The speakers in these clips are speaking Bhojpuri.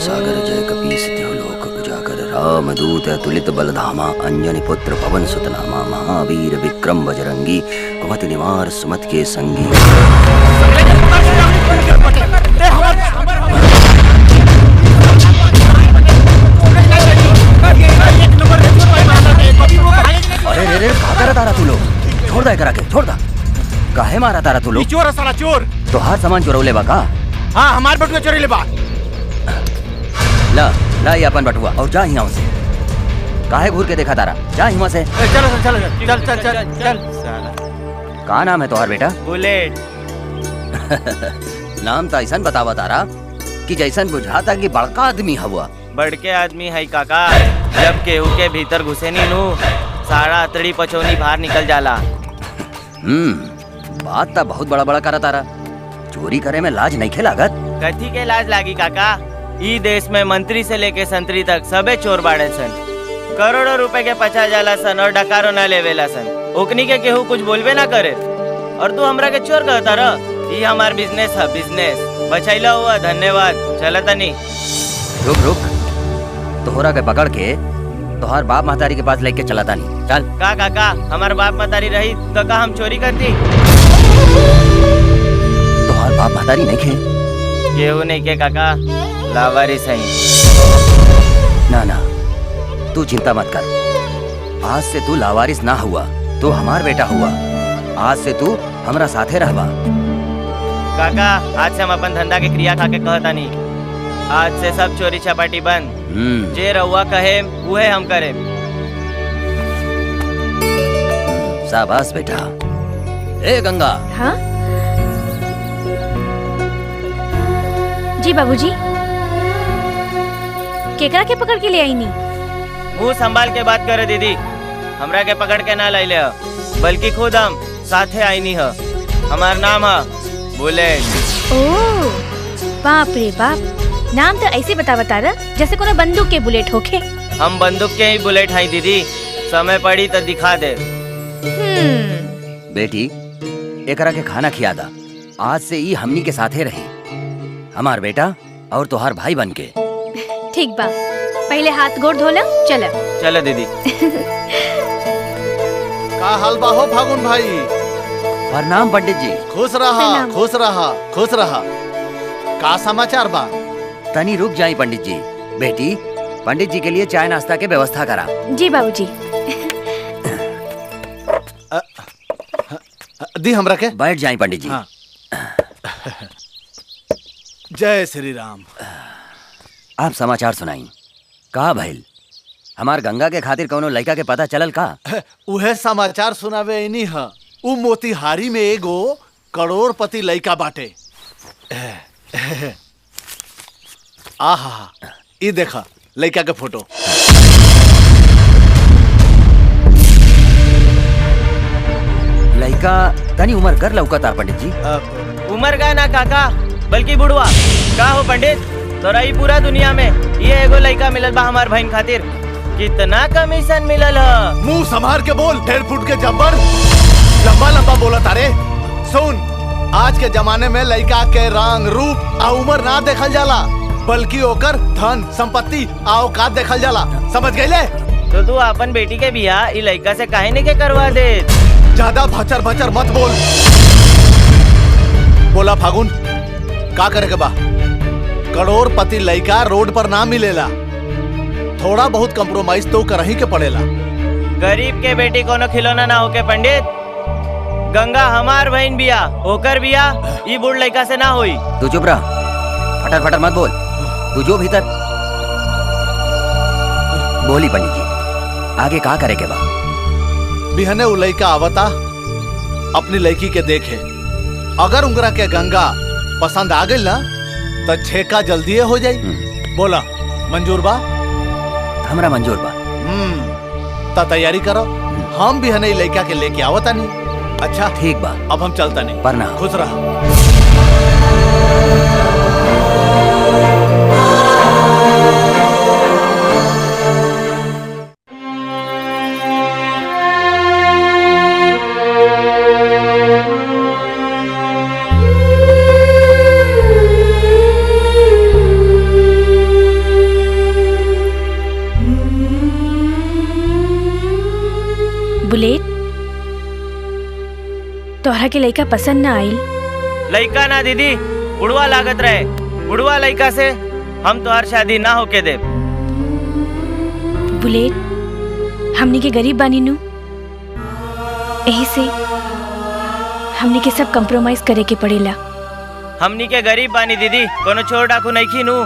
सागर जय कपीस त्यों लोक उजागर रामदूत अतुलित बलधामा अंजनी पुत्र पवन सुत नामा महावीर विक्रम बजरंगी कुमति निवार सुमत के संगी। अरे रे रे भागा तारा तू लोग, छोड़ दे करा के, छोड़ दा। काहे मारा तारा तू लोग? चोर साला चोर। तो हर सामान चोरौले बा का? हाँ हमार बटुआ चोरी ले बा। ला ला ये अपन बटुआ और जा यहाँ से। काहे घूर के देखा तारा? जा यहाँ से। चलो चल चल चल चल चल साला। का नाम है तुम्हारा बेटा? बुलेट। नाम तो ऐसा बतावा तारा कि जैसन बुझाता कि बड़का आदमी हवा। बड़के आदमी है काका, जब केहू के भीतर घुसे नी नू सारा अतड़ी पचौनी बाहर निकल जाला। बात तो बहुत बड़ा बड़ा करा तारा। चोरी करे में लाज नहीं खेलागत? कथी के लाज लागी काका? ई देश में मंत्री से लेके संतरी तक सबे चोर बाड़े सन। करोड़ों रुपए के पचा जाला सन और डकारो न लेवेला सन। ओकनी के केहू कुछ बोलबे ना करे और तू हमरा के चोर कहता रह। ई हमार बिजनेस है, बिजनेस। बचैला हुआ धन्यवाद। चला तनी। रुक रुक, तोहरा के पकड़ के तोहार बाप महतारी के पास लेके चला तानी। चल। का काका हमार बाप महतारी रही तो का हम चोरी करती? तोहार बाप महतारी नहीं खे? केहू नहीं के काका, लावारिस सही। ना ना, तू चिंता मत कर। आज से तू लावारिस ना हुआ, तू हमार बेटा हुआ। आज से तू हमरा साथे रहबा। काका आज से हम अपन धंधा के क्रिया खा के कहता नहीं। आज से सब चोरी चपाटी बंद। जे रहुआ कहे उहे हम करे। शाबाश बेटा। ए गंगा। हाँ जी बाबूजी। केकरा के पकड़ के ले आई नी? मुंह संभाल के बात करे दीदी। हमरा के पकड़ के ना लाइले ह, बल्कि खुद हम साथे आईनी है। हमार नाम है बुलेट। ओह बाप रे बाप, नाम तो ऐसे बता रहा जैसे कोनो बंदूक के बुलेट होखे। हम बंदूक के ही बुलेट हैं दीदी, समय पड़ी तो दिखा दे। बेटी एकरा के खाना खिया दा। आज से ई हमनी के साथे रही, हमार बेटा और तोहार भाई बन के। ठीक बा, पहले हाथ गोड़ धोला। चला चलो दीदी। का हाल बा हो फागुन भाई? प्रणाम पंडित जी। खुश रहा खुश रहा खुश रहा। का समाचार बा? तनी रुक जाई पंडित जी। बेटी पंडित जी के लिए चाय नाश्ता के व्यवस्था करा। जी बाबूजी। दी हमरा के। बैठ जाई पंडित जी। हाँ। जय श्री राम। आप समाचार सुनाई। का भइल? हमार गंगा के खातिर कौनो लड़का के पता चलल का? उहे समाचार सुनावे इनी ह। उ मोतिहारी में एगो करोड़पति लड़का बाटे। आहा, ई देखा लड़का के फोटो। लड़का तनी उम्र कर लौकता पंडित जी। उम्र का ना काका, बल्कि बुढ़वा। का हो पंडित, तोरा ई पूरा दुनिया में ये एगो लड़का मिलल बा हमार बहन खातिर। कितना कमीशन मिलल ह? मुंह संभाल के बोल। 1.5 फुट के जब्बर लंबा लंबा बोला तारे। सुन, आज के जमाने में लड़का के रंग रूप आ उम्र ना देखल जाला, बल्कि ओकर धन संपत्ति आ औकात देखल जाला। समझ गईले? तो तू अपन बेटी के बियाह ई लड़का से काहे नहीं के करवा दे? ज्यादा भचर भचर मत बोल। बोला फागुन, का करे के बा? करोड़पति लड़का रोड पर ना मिलेला। थोड़ा बहुत कंप्रोमाइज तो करही के पड़ेला। गरीब के बेटी कोनो खिलौना ना होके पंडित। गंगा हमार बहन बिया, ओकर बिया ई बूढ़ लड़का से ना हुई। तू चुप रह, फटर फटर मत बोल। तू जो भीतर। बोली पंडित जी, आगे का करे के बा? बिहने उ लड़का आवता अपनी लड़की के देखे। अगर उंगरा के गंगा पसंद आ गई ना तो छेका जल्दी हो जाई। बोला मंजूर बा? हमरा मंजूर बा। ता तैयारी करो। हम बिहने लड़का के लेके आवता नहीं। अच्छा ठीक बा, अब हम चलता नहीं। प्रणाम। खुश रहा। तोहरा के लड़का पसंद ना आई? लड़का ना दीदी, बुढ़वा लागत रहे। बुढ़वा लड़का से हम तो हर शादी ना होके दे। बुलेट, हमनी के गरीब बानी नु, यही से हमनी के सब कंप्रोमाइज करे के पड़ेला। हमनी के गरीब बानी दीदी, कोनो चोर डाकू नहीं खीनू।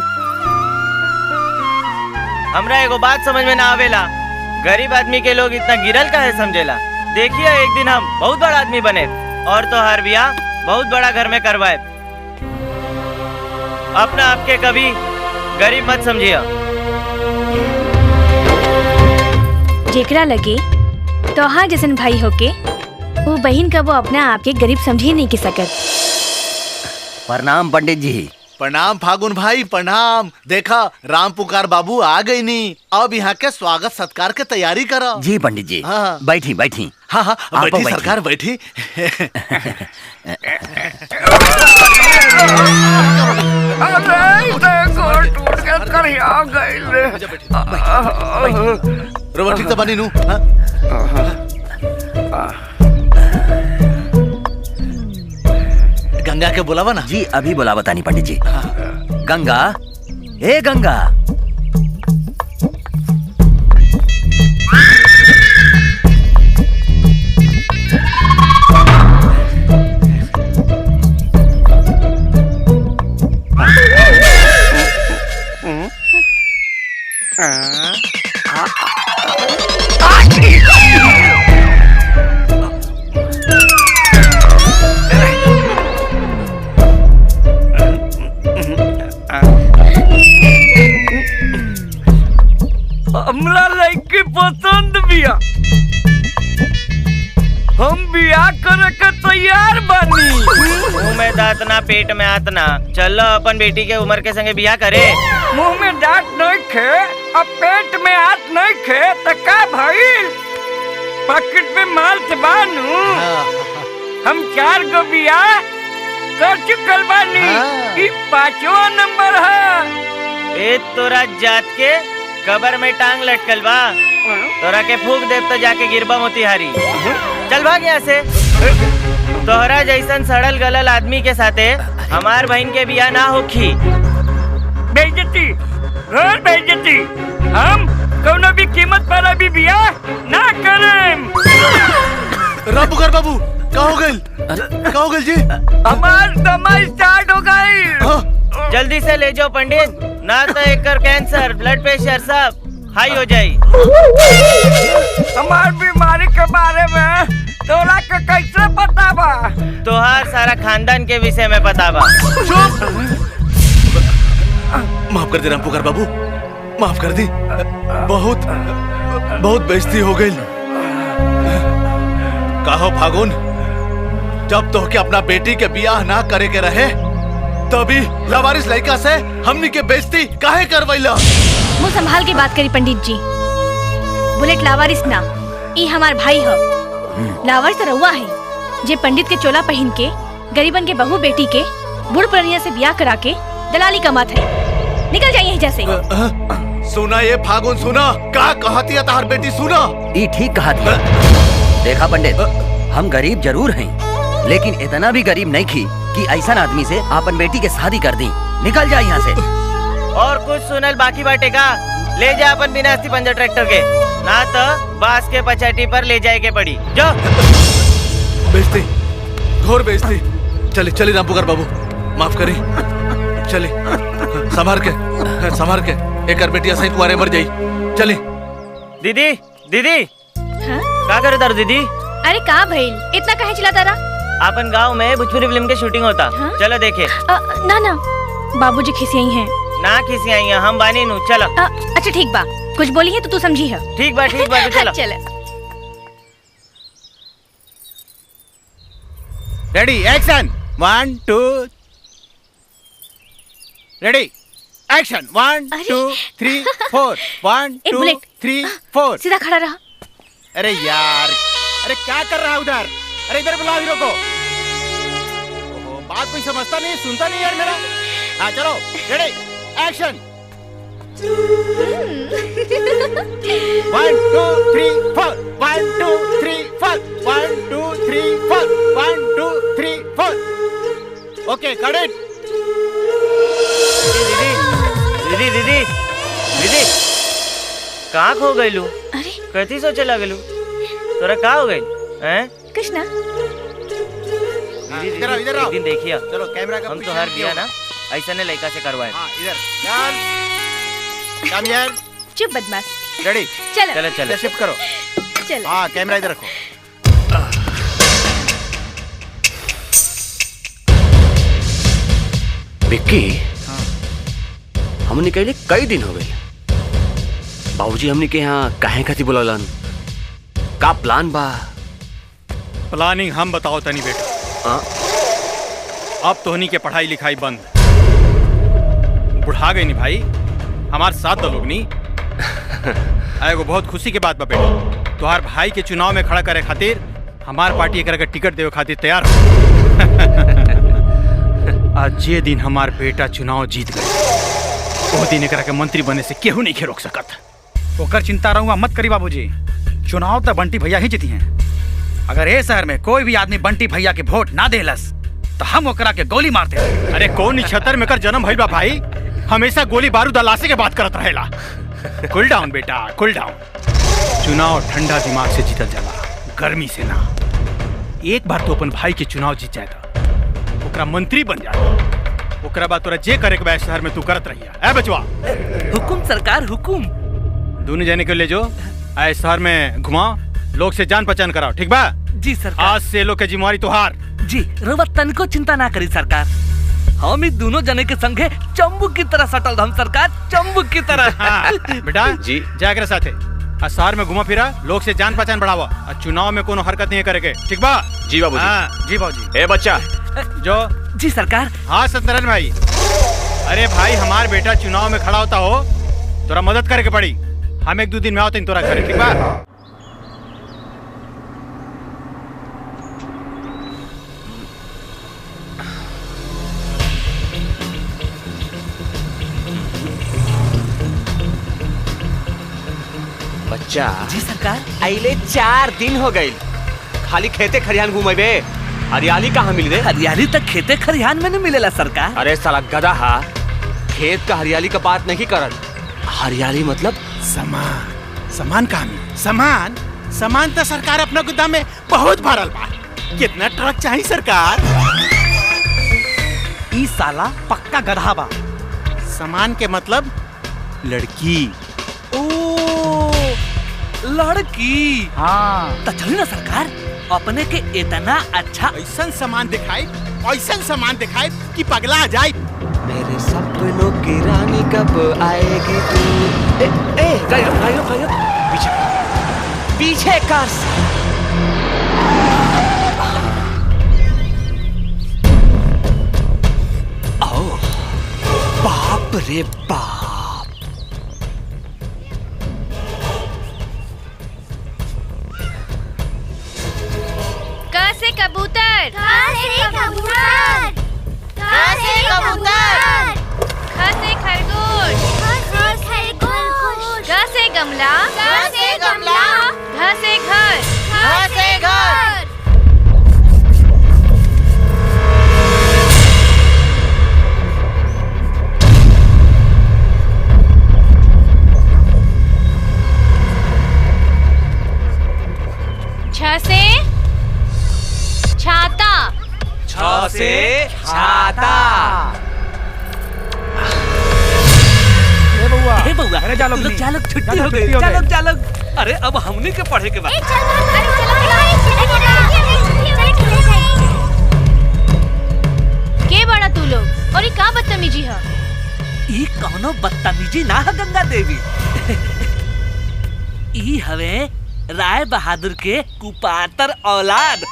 हमरा एगो बात समझ में ना आवेला, गरीब आदमी के लोग इतना गिरल काहे समझेला। देखिए एक दिन हम बहुत बड़ा आदमी बने और तो हर ब्याह बहुत बड़ा घर में करवाए। अपना आपके कभी गरीब मत समझिए। जेकरा लगे तोहार जैसन भाई होके वो बहन का वो अपना आपके गरीब समझी नहीं की सकत। प्रणाम पंडित जी। प्रणाम फागुन भाई, प्रणाम। देखा राम पुकार बाबू आ गई नी, अब यहाँ के स्वागत सत्कार के तैयारी करो। जी पंडित जी। हाँ। बैठी बैठी। हाँ हाँ आप बैठी बैठी। सरकार बैठी। रोबा ठीक तो बनी नू। गंगा के बुलावा ना। जी अभी बुलावा तानी पंडित जी। गंगा, ए गंगा। हमरा लड़की पसंद बिया, हम बियाह करे के तैयार बानी। मुंह में दांत ना पेट में हाथ ना, चलो अपन बेटी के उम्र के संगे बियाह करे। मुंह में दांत नहीं खे और पेट में हाथ नहीं खे तो का भइल? पॉकेट में माल से बानू। हम 4 गो बियाह कर चुकल बानी, ई 5वां नंबर है। ए तोरा जात के कबर में टांग लटकल बा, तोरा के फूक देव तो जाके गिरबा मोतिहारी। चल भाग यहाँ से। तोहरा जैसन सड़ल गलल आदमी के साथे हमार बहन के बियाह ना होखी। बेइज्जती, घर बेइज्जती। हम कोनो भी कीमत पर अभी बियाह ना करें। राम पुकार बाबू का हो गइल जी? हमार दमा स्टार्ट हो गई। जल्दी से ले जाओ पंडित, ना तो एक कैंसर ब्लड प्रेशर सब हाई हो जाये। हमार बीमारी के बारे में तोरा के कैसे पता बा? तोहार सारा खानदान के विषय में पता बा। चुप। माफ कर दे राम पुकार बाबू, माफ कर दी। बहुत बेइज्जती हो गई। कहो फागुन, जब तो के अपना बेटी के बियाह ना करे के रहे तभी लवारिस लड़का से हमनी के बेइज्जती काहे करवैला? मुँह संभाल के बात करी पंडित जी। बुलेट लावारिस ना, ई हमार भाई हो। लावारिस रउआ है जे पंडित के चोला पहन के गरीबन के बहू बेटी के बूढ़ पुरनिया से बियाह करा के दलाली कमात है। निकल जाइए यहाँ से। सुना ये फागुन, सुना का कहती है तार बेटी, सुना। ये ठीक कहा दिया। देखा पंडित, हम गरीब जरूर हैं, लेकिन इतना भी गरीब नहीं थी कि ऐसा आदमी से अपन बेटी के शादी कर दी। निकल जाए यहाँ से। और कुछ सुनल बाकी बाटे का? ले जा अपन बिना अस्थि पंजर ट्रैक्टर के, ना तो बांस के पचाटी पर ले जाए के पड़ी। जो बेइज्जती, घोर बेइज्जती। चले राम पुकार बाबू, माफ करी। चले संभार के एक बेटिया सही कुआरे मर जाई। चले। दीदी दीदी हाँ? का करे तारू दीदी? अरे का भइल, इतना काहे चिल्लाता रहा? अपन गांव में भोजपुरी फिल्म के शूटिंग होता। हाँ? चलो देखे। ना बाबूजी खिसियाई हैं। ना किसी आई है, हम बानी नू। चलो। अच्छा ठीक बा, कुछ बोली है तो तू समझी है। ठीक बा तो चलो। चल। रेडी एक्शन 1 2 रेडी एक्शन 1 2 3 4 1 ए, 2 बुलेट। 3 4। सीधा खड़ा रहा। अरे यार, अरे क्या कर रहा है उधर? अरे इधर बुलाओ हीरो को। ओहो, बात कोई समझता नहीं, सुनता नहीं यार मेरा। हाँ चलो ready action. 1 2 3 4 1 2 3 4 1 2 3 4 1 2 3 4 okay cut it. दीदी दीदी दीदी कहाँ खो गईलू? अरे कथी सोचे लगलू? तोरा का हो गई हैं? कुछ ना। दीदी इधर आओ, इधर आओ। एक दिन देखिए चलो कैमरा का हम तो हर दिया ना ऐसा ने लड़का से करवाए। हाँ इधर चल कम हियर चुप बदमाश। रेडी चलो चलो चलो शिफ्ट करो। चलो। हाँ कैमरा इधर रखो। विक्की हमने कहले कई दिन हो गए। बाबूजी हमने के यहाँ काहे खातिर बुलावलन? का प्लान बा? प्लानिंग हम बताओ तनी बेटा। हाँ? अब तोहनी के पढ़ाई लिखाई बंद। बुढ़ा गई नी भाई, हमारे साथ लोग नी। एगो बहुत खुशी के बात बा बेटा, तुहार भाई के चुनाव में खड़ा करे खातिर हमार पार्टी एकरा के टिकट देवे खातिर तैयार हो। आज जे दिन हमार बेटा चुनाव जीत गए वो दिन एकरा के मंत्री बने से केहू नहीं रोक सकत। ओकर चिंता रहूंगा मत करी बाबूजी, चुनाव तो बंटी भैया ही जीती हैं। अगर ए शहर में कोई भी आदमी बंटी भैया के वोट ना देलस तो हम ओकरा के गोली मारते। अरे कौन निछतर में कर जन्म भइल बा भाई, हमेशा गोली बारूद अलासे के बात करत रहेला। कूल डाउन बेटा कूल डाउन। चुनाव ठंडा दिमाग से जीतल जाला, गर्मी से ना। एक बार तो अपन भाई के चुनाव जीत जाए था, ओकरा मंत्री बन जाए, ओकरा बाद तोरा जे करे के बा शहर में तू करत रहिया। ए बचवा हुकुम सरकार हुकुम। दोनों जने को ले जो आए शहर में घुमाओ, लोग से जान पहचान कराओ, ठीक बा? जी सरकार। आज से लोग के जिम्मेवारी तुहार। जी रउआ तनिको चिंता ना करी सरकार, हम इस दोनों जने के संगे चंबुक की तरह सटल हम सरकार, चंबुक की तरह। बेटा जी। जाकर साथे आज शहर में घुमा फिरा, लोग से जान पहचान बढ़ावा और चुनाव में कोनो हरकत नहीं करेगे, ठीक बा? जी बाबूजी। हाँ, जी बाबूजी। ए बच्चा जो जी सरकार। हाँ सत्यनारायण भाई, अरे भाई हमार बेटा चुनाव में खड़ा होता हो तोरा मदद करे के पड़ी। हम 1-2 दिन में आओ तोरा करे, ठीक बा? बच्चा जी सरकार। अइले 4 दिन हो गए, खाली खेते खरियान घूमेबे, हरियाली कहाँ मिल रे? हरियाली तक खेते खरियान में नहीं मिलेला सरकार। अरे साला गधा हा, खेत का हरियाली का बात नहीं करत। हरियाली मतलब सामान सामान कहाँ मिली? सामान सामान तो सरकार अपना गोदाम में बहुत भरल बा। कितना ट्रक चाहिए सरकार? ई साला पक्का गधा बा। सामान के मतलब लड़की। ओ लड़की। हाँ तो चली ना सरकार, अपने के इतना अच्छा ऐसा सामान दिखाई कि पगला आ जाए। मेरे सपनों की रानी कब आएगी तू? ए गायो पीछे पीछे कर। ओ बाप रे बाप। क से कबूतर, ख से खरगोश, ग से गमला, घ से घर, छ से छाता, छ से छाता। हे बउआ, अरे जा लोग लोग नहीं। जा लोग छुट्टी जा हो लोग गई, छुट्टी हो जा गई। लोग जा लोग। अरे अब हमने के पढ़े के बाद के बड़ा तू लोग और ये का बदतमीजी है? ई कौनो बदतमीजी ना है गंगा देवी। ई हवे राय बहादुर के कुपातर औलाद।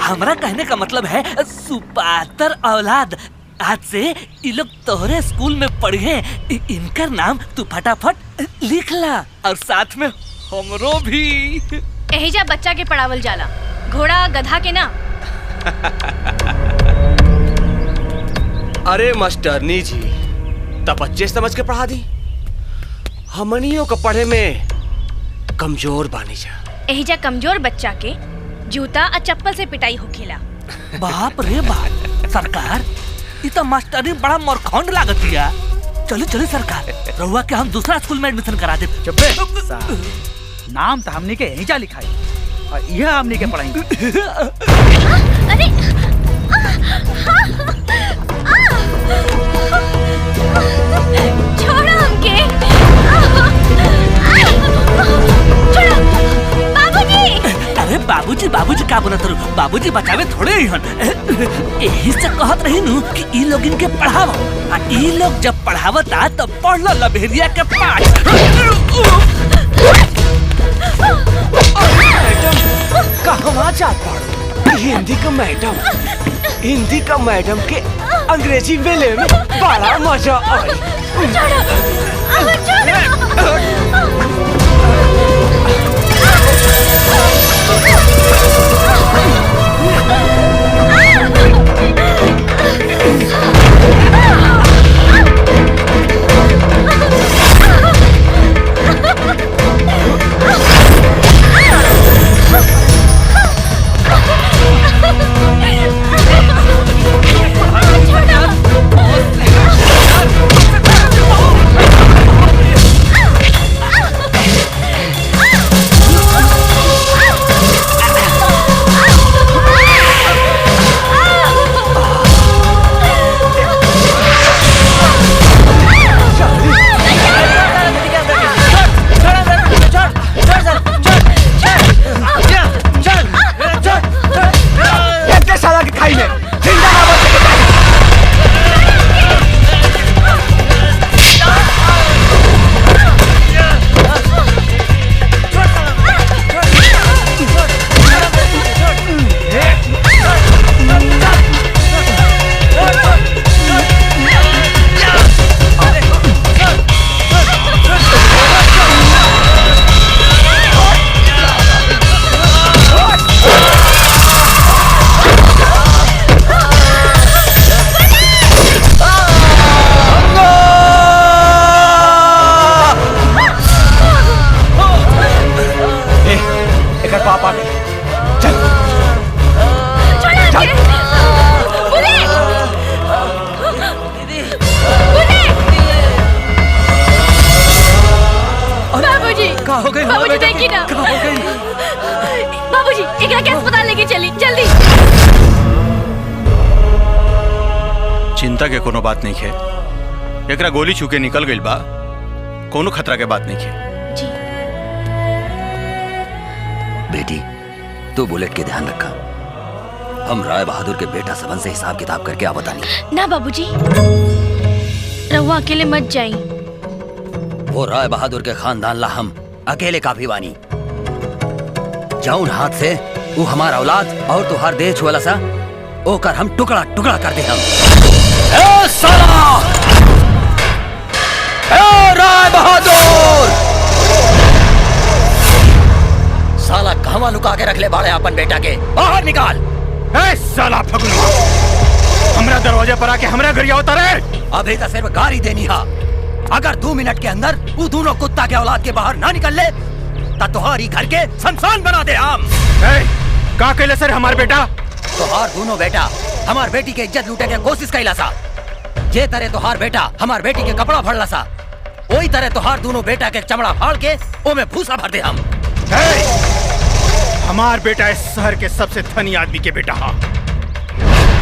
हमरा कहने का मतलब है सुपातर औलाद। आज से ये लोग तोहरे स्कूल में पढ़े, इनका नाम तू फटाफट लिख ला और साथ में हमरो भी। एहिजा बच्चा के पढ़ावल जाला, घोड़ा गधा के ना। अरे मास्टरनी जी, तब बच्चे समझ के पढ़ा दी। हमनियों को पढ़े में कमजोर बानी जा। एहिजा कमजोर बच्चा के जूता और चप्पल से पिटाई होखेला। बाप रे बाप, सरकार ये तो मास्टरी बड़ा मरखंड लागत है। चलो चलो सरकार, रहुआ के हम दूसरा स्कूल में एडमिशन करा दे। चुप्पे नाम तो हमने के एहिजा लिखाई और यह हमने के पढ़ाई। अरे छोड़ो हमके। छोड़ो बाबूजी। अरे बाबूजी बाबूजी क्या बोलत रहो? बाबूजी बचावे थोड़े ही हन। यही से कहत रही नु कि ई लोग इनके पढ़ावा। ई लोग जब पढ़ावता तो पढ़ लो लभेरिया के पाठ। कहवा जात पढ़ो? हिंदी का मैडम, हिंदी का मैडम के अंग्रेजी बोले में बड़ा मजा आई। बाबूजी देखिए ना। बाबूजी एकरा के अस्पताल लेके चली जल्दी। चिंता के कोनो बात नहीं है। एकरा गोली छूके निकल गइल बा, कोनो खतरा के बात नहीं है। जी बेटी तू बुलेट के ध्यान रखा। हम राय बहादुर के बेटा सबन से हिसाब किताब करके आ बतानी। ना बाबूजी रहुआ अकेले मत जाई। वो राय बहादुर के खानदान ला हम अकेले काफी बानी। जाऊन हाथ से वो हमारा औलाद और तुहार देह छुअला सा ओकर हम टुकड़ा टुकड़ा कर दे हम। ए साला! ए राय बहादुर! साला कहवा लुका के रख ले बाड़े अपन बेटा के, बाहर निकाल। ए साला फगुनवा! हमरा दरवाजे पर आके हमरा घर आवता रे। अभी तो सिर्फ गाड़ी देनी हा। अगर 2 मिनट के अंदर वो दोनों कुत्ता के औलाद के बाहर ना निकल ले तो तुहारी घर के शमशान बना दे हम। का कहले सर हमार बेटा? तुहार दोनों बेटा हमार बेटी के इज्जत लूटे के कोशिश कैला सा। जे तरह तुहार बेटा हमार बेटी के कपड़ा फाड़ला सा, वही तरह तुहार दोनों बेटा के चमड़ा फाड़ के ओमे भूसा भर दे हम। हमार बेटा इस शहर के सबसे धनी आदमी के बेटा हा।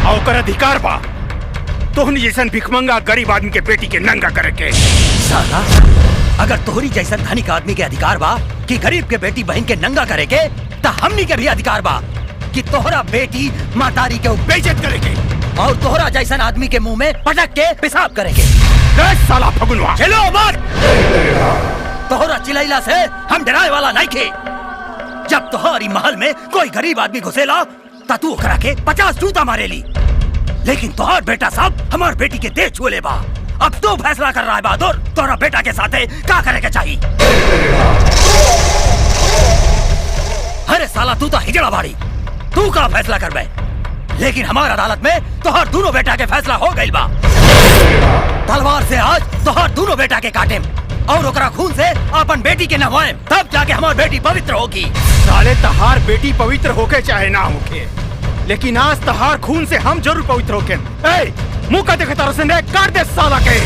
और अधिकार बा तोहनी जैसन भिखमंगा गरीब आदमी के बेटी के नंगा करे के। साला अगर तोहरी जैसन धनिक आदमी के अधिकार बा कि गरीब के बेटी बहन के नंगा करे के, तो हमनी के भी अधिकार बा कि तोहरा बेटी मातारी के बेइज्जत करे के और तोहरा जैसन आदमी के मुंह में पटक के पेशाब करे के। साला फगुनवा चलो मत। तोहरा चिल्लाइला से हम डराए वाला नहीं थे। जब तोहरी महल में कोई गरीब आदमी घुसेला ता तू ओकरा के 50 जूता मारेली, लेकिन तोहर बेटा साहब हमार बेटी के देह छुए बा। अब तू फैसला कर रहा है बहादुर, तोहरा बेटा के साथे क्या करे के चाहिए? अरे साला तू तो हिजड़ा बाड़ी, तू का फैसला कर बे। लेकिन हमार अदालत में तोहर दोनों बेटा के फैसला हो गई बा। तलवार से आज बेटा के काटेम और ओकरा खून से अपन बेटी के नहवाएम, तब जाके हमार बेटी पवित्र होगी। साले तहार बेटी पवित्र होके चाहे ना होके, लेकिन आज तहार खून से हम जरूर पवित्र होके। ए, मुंह का देखता रोशन रे, काट दे साला के।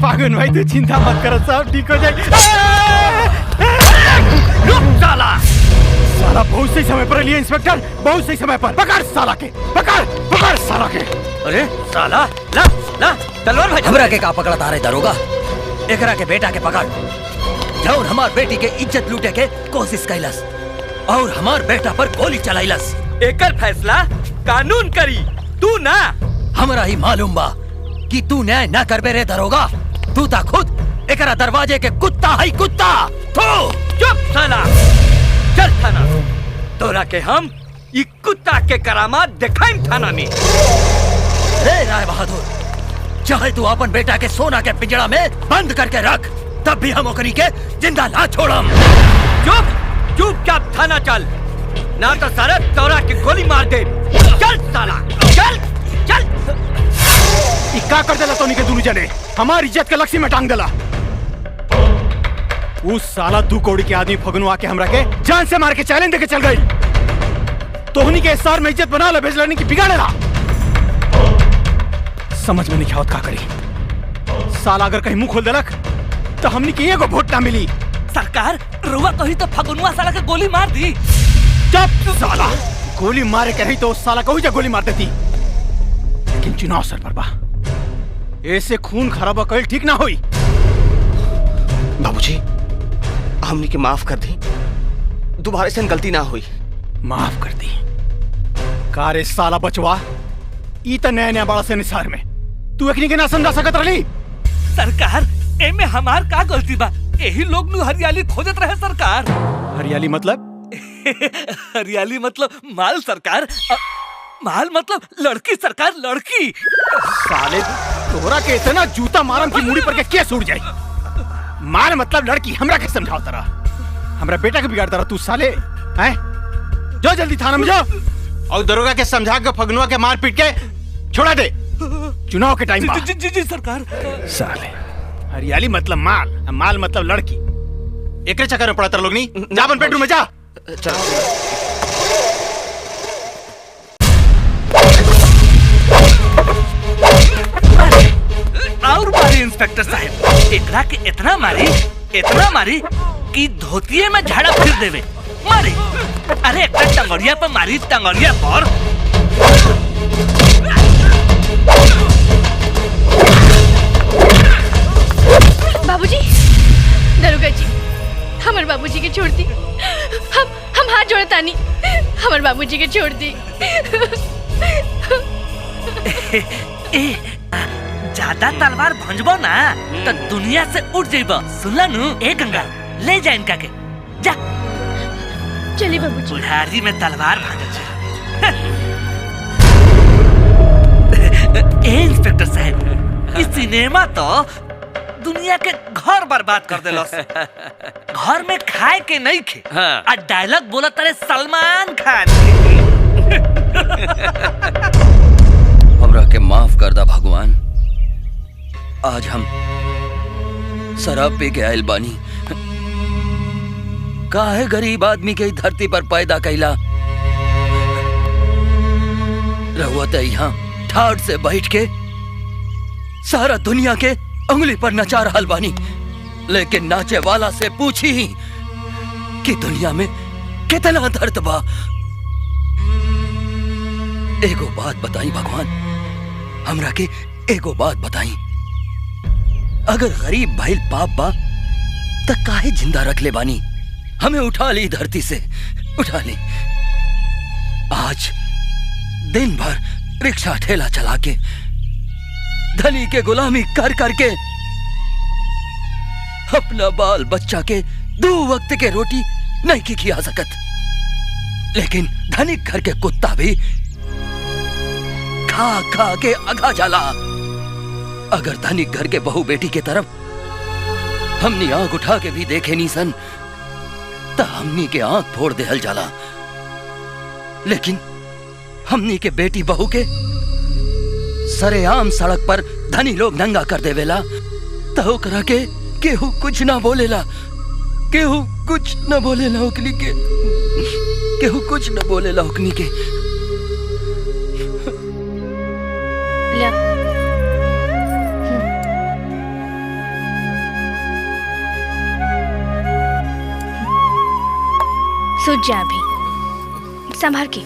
फागुन भाई तू चिंता मत कर, सब ठीक हो जाएगी। रुक साला! साला बहुत सही समय पर लिए इंस्पेक्टर, बहुत सही समय पर। पकड़ साला के, पकड़ साला के। अरे साला, ला ला तलवार भाई। हमरा के का पकड़ता रहे दरोगा? एकरा के बेटा के पकड़, जौन हमार बेटी के इज्जत लूटे के कोशिश कैलस और हमार बेटा पर गोली चलाइलस। एकर फैसला कानून करी, तू ना। हमरा ही मालूम बा कि तू न्याय ना करबे रे दरोगा। तू ता खुद एकरा दरवाजे के कुत्ता है, कुत्ता। तो चुप साला, चल थाना। तोरा के हम ई कुत्ता के करामात दिखाइम थाना में। रे राय बहादुर, चाहे तू अपन बेटा के सोना के पिंजड़ा में बंद करके रख, तब भी हम ओकरी के जिंदा ना छोड़म। चुपचाप थाना चल, ना तो सारे तोरा के गोली मार दे। चल साला, चल चल। क्या कर देला तोनी के दोनों जने? हमारी इज्जत के लक्ष्य में टांग देला। उस साला 2 कौड़ी के आदमी फगनुआ के हमरा के जान से मार के चैलेंज देके चल गई। तोहनी के सार में इज्जत बना ले, भेजलानी की बिगाड़ेला। समझ में नहीं आवत का करी। साला अगर कहीं मुंह खोल देलक तो हमनी के एगो वोट ना मिली। सरकार रुआ कही तो फगनुआ साला के गोली मार दी। चुप साला, गोली मारे के रही तो उस साला को ही गोली मार देती। लेकिन चुनाव सर पर बा, ऐसे खून खराबा कल ठीक ना हुई। बाबूजी, हमनी के माफ कर दी, दोबारा से गलती ना हुई। माफ कर दी? कारे साला बचवा, ई त नया नया बड़ा से निसार में तू एकनी के ना समझा सकत रही। सरकार एमे हमार का गलती बा? यही लोग नु हरियाली खोजत रहे सरकार। हरियाली मतलब? हरियाली मतलब माल सरकार, माल मतलब लड़की सरकार, लड़की। साले तोरा के इतना जूता मारम की मुड़ी पर के केस उड़ जाए। माल मतलब लड़की, हमरा के समझाओ तरा, हमरा बेटा के बिगाड़ तरा तू साले हैं? जो जल्दी थाना में जाओ और दरोगा के समझा के फगनुआ के मार पीट के छोड़ा दे। चुनाव के टाइम जी, जी, जी सरकार। साले हरियाली मतलब माल, माल मतलब लड़की। एक चक्कर में पड़ा तेरा लोग नहीं। जा अपन बेडरूम में जा। और मारी इंस्पेक्टर साहब, एकरा के इतना मारी कि धोतिये में झाड़ा फिर देवे। मारी, अरे एक टंगड़िया पर मारी, टंगड़िया पर। बाबूजी, दरोगा जी, हमारे बाबूजी के छोड़ दी। हम हाथ जोड़तानी, हमारे बाबूजी के छोड़ दी। ज्यादा तलवार भंजबो ना तो दुनिया से उठ जाइबो। सुनला नु? ए गंगा, ले जा इनका के, जा। चलिए बाबूजी। बुढ़ारी में तलवार भांज। ए इंस्पेक्टर साहब, इस सिनेमा तो दुनिया के घर बर्बाद कर देलस। घर में खाए के नहीं खे, आ डायलॉग बोला तारे सलमान खान। हमरा के माफ कर दा भगवान, आज हम शराब पी के आयल बानी। काहे गरीब आदमी के धरती पर पैदा कैला। रहुआ तो यहाँ ठाट से बैठ के सारा दुनिया के उंगली पर नचा रहल बानी, लेकिन नाचे वाला से पूछी कि दुनिया में कितना दर्द बा। एगो बात बताई भगवान, हमरा के एगो बात बताई। अगर गरीब भाई पाप बा त काहे जिंदा रख ले बानी? हमें उठा ली धरती से, उठा ली। आज दिन भर रिक्शा ठेला चला के धनी के गुलामी कर करके अपना बाल बच्चा के 2 वक्त के रोटी नहीं की खिया सकत, लेकिन धनिक घर के कुत्ता भी खा खा के अघा जाला। अगर धनिक घर के बहू बेटी के तरफ हमनी आंख उठा के भी देखे नी सन तो हमनी के आंख फोड़ देहल जाला, लेकिन हमनी के बेटी बहू के सरेआम सड़क पर धनी लोग नंगा कर देवेला तो ओकरा के केहू कुछ ना बोलेला, केहू कुछ ना बोलेला ओकनी के, केहू कुछ ना बोलेला ओकनी के। सोच जा अभी, संभाल के।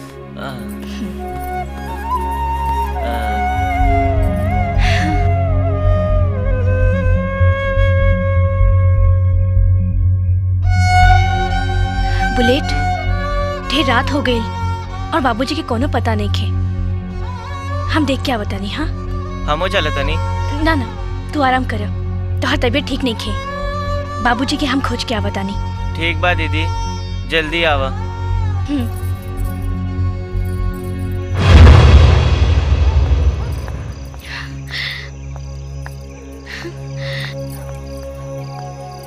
बुलेट, ढेर रात हो गई और बाबूजी के कोनो पता नहीं खे। हम देख क्या बतानी। हाँ हमो चलत नहीं। ना ना तू आराम कर, तोहर तबीयत ठीक नहीं खे। बाबूजी के हम खोज क्या बतानी। ठीक बा दीदी, जल्दी आवा।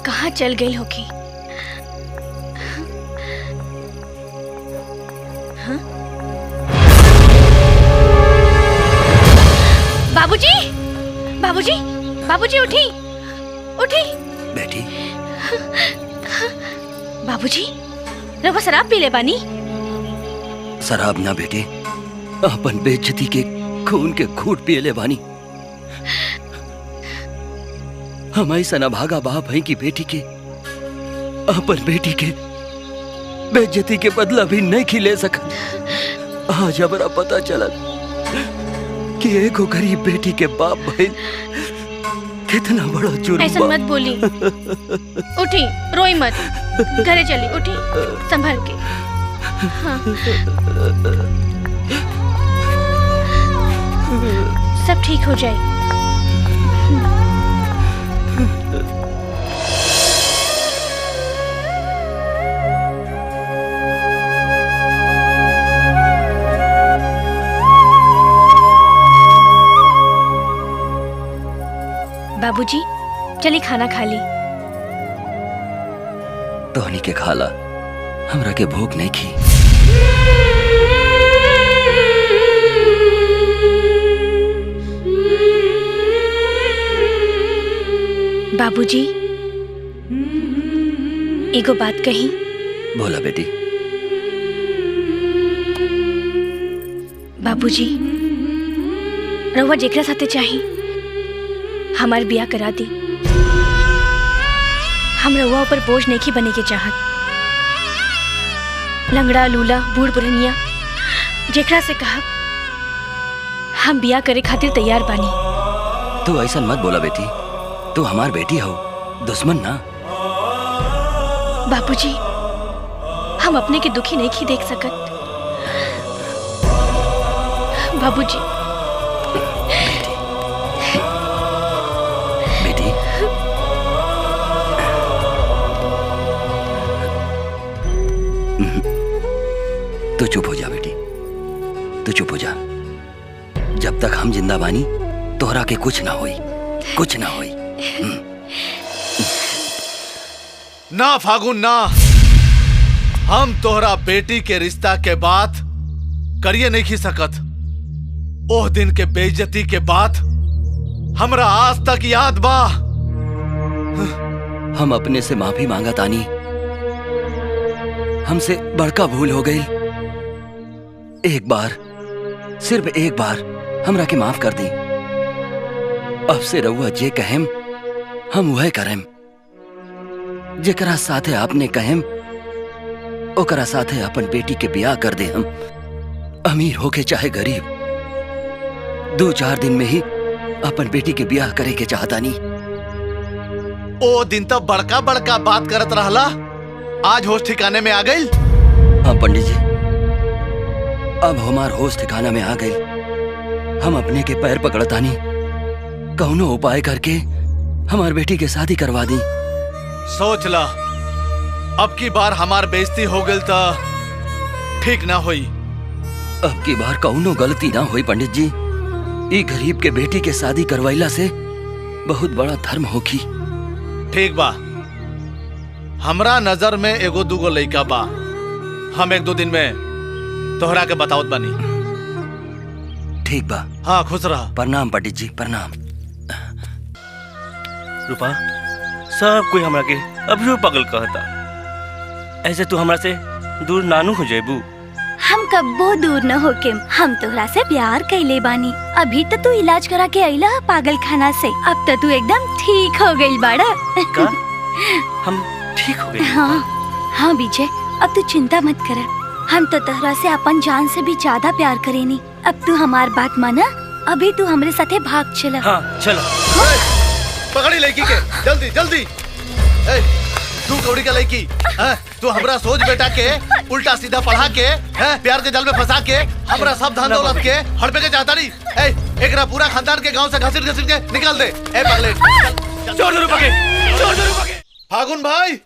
कहाँ चल गई होगी? बाबूजी, बाबूजी, बाबूजी उठी, उठी। बेटी। बाबूजी, रवा शराब पी ले बानी? शराब ना बेटे, अपन बेइज्जती के खून के घूंट पिए ले बानी। हम ऐसा न भागा बाप है कि बेटी के, अपन बेटी के बेइज्जती के बदला भी नहीं खिले सकत। आज हमारा पता चला कि एको गरीब बेटी के बाप भाई कितना बड़ा जुर्म। ऐसा मत बोली। उठी, रोई मत, घरे चली। उठी, संभल के। हाँ। सब ठीक हो जाए। बाबूजी, चली खाना खा ली। तोहनी के खाला, हमरा के भूख नहीं खी। बाबूजी, एगो बात कही। बोला बेटी। बाबूजी, रउआ जेकरा साथे चाही हमार बियाह करा दी। हम रउआ ऊपर बोझ नहीं बने के चाहत। लंगड़ा लूला बूढ़ पुरनिया जेकरा से कहा हम बियाह करे खातिर तैयार बानी। तू ऐसा मत बोला बेटी, तू हमार बेटी हो, दुश्मन ना। बाबूजी, हम अपने के दुखी नहीं देख सकत। बाबूजी। बेटी, तू चुप हो जा बेटी, तू चुप हो जा। जब तक हम जिंदा बानी तोहरा के कुछ ना होई, कुछ ना होई। ना फागुन ना, हम तोहरा बेटी के रिश्ता के बात करिए नहीं खी सकत। ओह दिन के बेइज्जती के बाद हमरा आज तक याद बा। हम अपने से माफी मांगा तानी, हमसे बड़का भूल हो गई। एक बार, सिर्फ एक बार हमरा के माफ कर दी। अब से रउआ जे कहेम हम वह करेम। जेकरा साथे आपने कहेम ओकरा साथे अपन बेटी के बियाह कर दे हम। अमीर होके चाहे गरीब, 2-4 दिन में ही अपन बेटी के ब्याह करे के चाहता नहीं। ओ दिन तब बड़का बड़का बात करत रहला, आज होश ठिकाने में आ गई। हाँ पंडित जी, अब हमार होश ठिकाना में आ गई। हम अपने के पैर पकड़तानी, कौनो उपाय करके हमार बेटी के शादी करवा दी। सोच ला, अब की बार हमार बेइज्जती हो गई तो ठीक ना होई। अब की बार कौनो गलती ना होई पंडित जी। ई गरीब के बेटी के शादी करवाइला से बहुत बड़ा धर्म होगी। ठीक बा, हमरा नजर में एगो दूगो लइका बा। हम 1-2 दिन में तोहरा के बतावत बानी। ठीक बा। हाँ, खुश रहा। प्रणाम पंडित जी, प्रणाम। रूपा, सब कोई हमरा के अभियो पागल कहता। ऐसे तू हमरा से दूर नानू हो जाबू। हम कब्बो दूर न होके, हम तोहरा से प्यार कैले बानी। अभी तो तू इलाज करा के आइला पागल खाना से, अब तो तू एकदम ठीक हो गई बाड़ा। का? हम ठीक हो गए? हाँ विजय, अब तू चिंता मत कर। हम तो तोहरा से अपन जान से भी ज्यादा प्यार करेनी। अब तू हमार बात माना, अभी तू हमरे साथे भाग चला। हाँ चलो। पकड़ी लड़की के, जल्दी जल्दी। तू कौड़ी का लड़की, तू हमरा सोच बेटा के उल्टा सीधा पढ़ा के प्यार के जाल में फंसा के हमरा सब धन दौलत के हड़पे के चाहता नहीं। एकरा पूरा खानदान के गांव से घसीट के निकाल दे। ए पागले, छोड़ दो रूपा के, छोड़ दो रूपा के। फागुन भाई,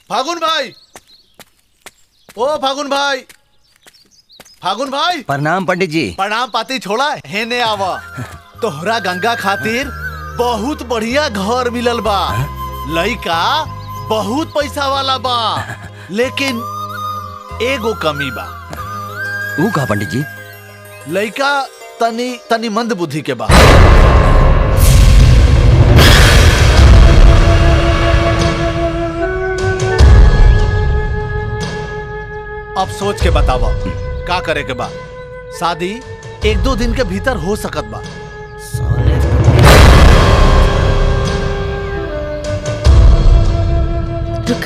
फागुन भाई, ओ फागुन भाई, फागुन भाई। प्रणाम पंडित जी। प्रणाम पाती छोड़ा, हेने आवा। तोहरा गंगा खातिर बहुत बढ़िया घर मिलल बा। लइका बहुत पैसा वाला बा, लेकिन एगो कमी बा। ऊ का पंडित जी? लइका तनी मंद बुद्धि के बा। अब सोच के बतावा का करे के बा। शादी 1-2 दिन के भीतर हो सकत बा। रुक,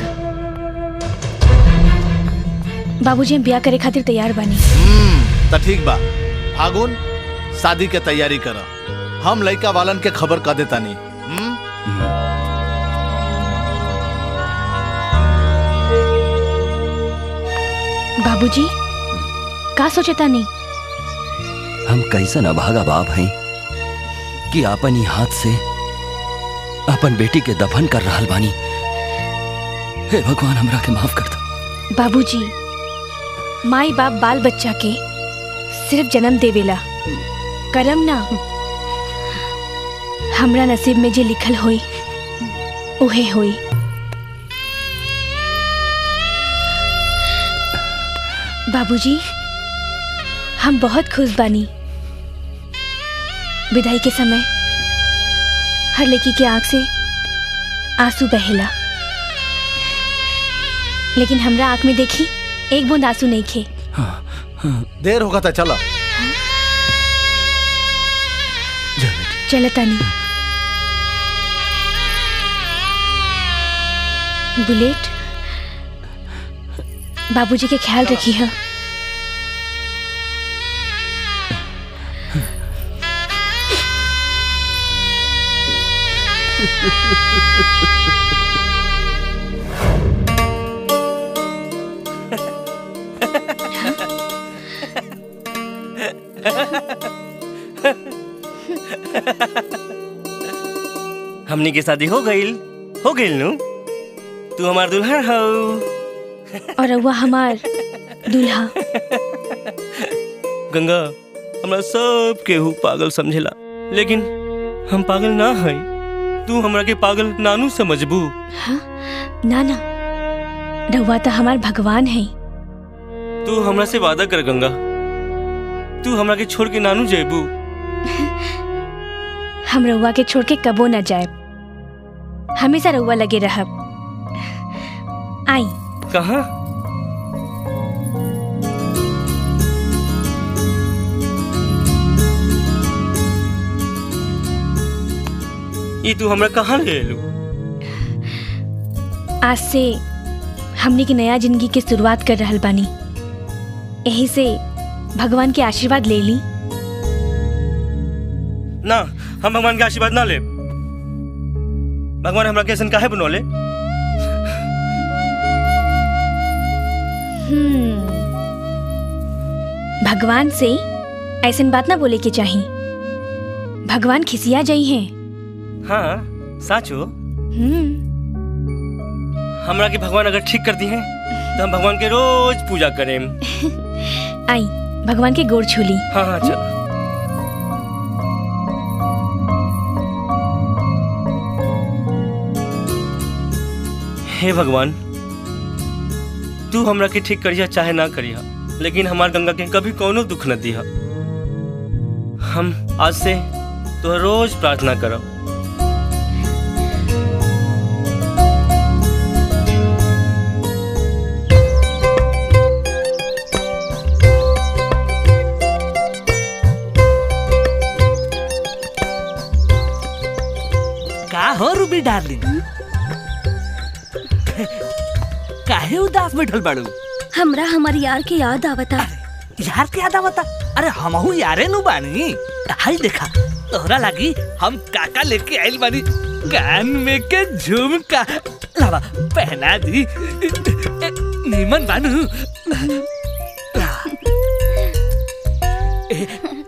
बाबूजी हम ब्याह करे खातिर तैयार बानी। त ठीक बा। फागुन, शादी के तैयारी कर। हम लइका वालन के खबर कर देता नहीं। बाबूजी का सोचता नहीं? हम कैसन अभागा बाप हैं कि आपन ही हाथ से अपन बेटी के दफन कर रहल बानी। हे भगवान, हमरा के माफ कर दो। बाबूजी, माई बाप बाल बच्चा के सिर्फ जन्म देवेला, करम ना। हमरा नसीब में जे लिखल होई उहे होई। बाबूजी, हम बहुत खुश बानी। विदाई के समय हर लड़की के आंख से आंसू बहेला, लेकिन हमरा आंख में देखी एक बूंद आंसू नहीं खे। देर होगा तो चलो। चलो तानी। बुलेट, बाबूजी के ख्याल रखी है। हमनी की शादी हो गई नु। तू हमार दुल्हन हो और अव्वा हमार दूल्हा। गंगा, हमरा सब केहू पागल समझेला, लेकिन हम पागल ना हई। तू हमरा के पागल नानू समझबू। हाँ? ना ना, रउआ तो हमार भगवान है। तू हमरा से वादा कर गंगा, तू हमरा के छोड़ के नानू जेबू। हम रउआ के छोड़ के कबो न जाए, हमेशा रउआ लगे रहब। आई। कहाँ? ये तू हमरा कहाँ ले लू? आज से हमने की नया जिंदगी की शुरुआत कर रहल बानी। यही से भगवान के आशीर्वाद ले ली। ना, हम भगवान के आशीर्वाद ना ले। भगवान हमरा के ऐसन काहे बनौले? भगवान से ऐसन बात ना बोले के चाहिए। भगवान खिसिया जाई हैं। हाँ, साचो। हमरा के भगवान अगर ठीक कर दी हैं तो हम भगवान के रोज पूजा करें। आई भगवान के गोड़ छू ली। हाँ हाँ चल। हे भगवान, तू हमरा के ठीक करिया चाहे ना करिया, लेकिन हमार गंगा के कभी कोनो दुख न दिया। हम आज से तो रोज प्रार्थना करब। का हो रूबी डार्लिंग, काहे उदास बैठल बाड़ू? हमरा हमार यार के याद आवता। यार के याद आवता? अरे हमहू यारे नु बानी। हाय देखा, तोहरा लागी हम काका लेके आइल बानी कान में के झुमका। लावा पहना दी, नीमन बानू।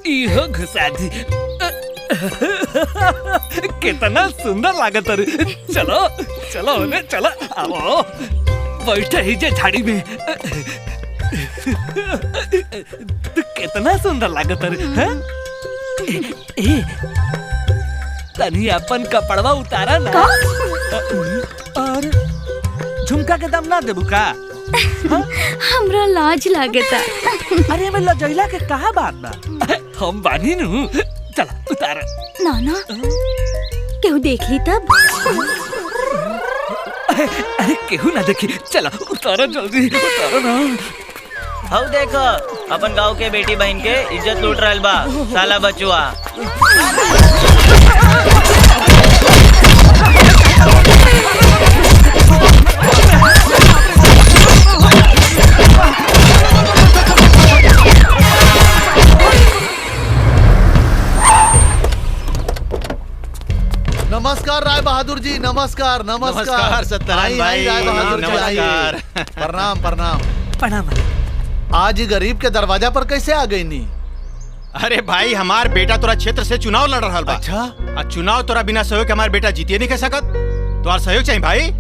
इहो घुसा दी। कितना सुंदर लागत है। चलो चलो ने चलो, आओ बैठे ही जे झाड़ी में। कितना सुंदर लागत है। तनी अपन कपड़वा उतारा ना। और झुमका के दाम ना देबू का? हमरा लाज लागता। अरे मैं लजैला के कहा बात बा, हम बानी नु। चला उतार। नाना केहू देख ली तब? अरे केहू ना देखी। चला उतारो जल्दी, उतारो ना। हऊ देखो, अपन गांव के बेटी बहन के इज्जत लूट रहल बा साला बचुआ। नमस्कार राय बहादुर जी, नमस्कार नमस्कार। नमस्कार सत्यनारायण भाई, राय बहादुर जी नमस्कार। प्रणाम प्रणाम प्रणाम। आज ही गरीब के दरवाजा पर कैसे आ गई नी? अरे भाई, हमार बेटा तोरा क्षेत्र से चुनाव लड़ रहा बा। अच्छा, और चुनाव तोरा बिना सहयोग के हमार बेटा जीतिए नहीं कह सकत। तोहार सहयोग चाहिए भाई।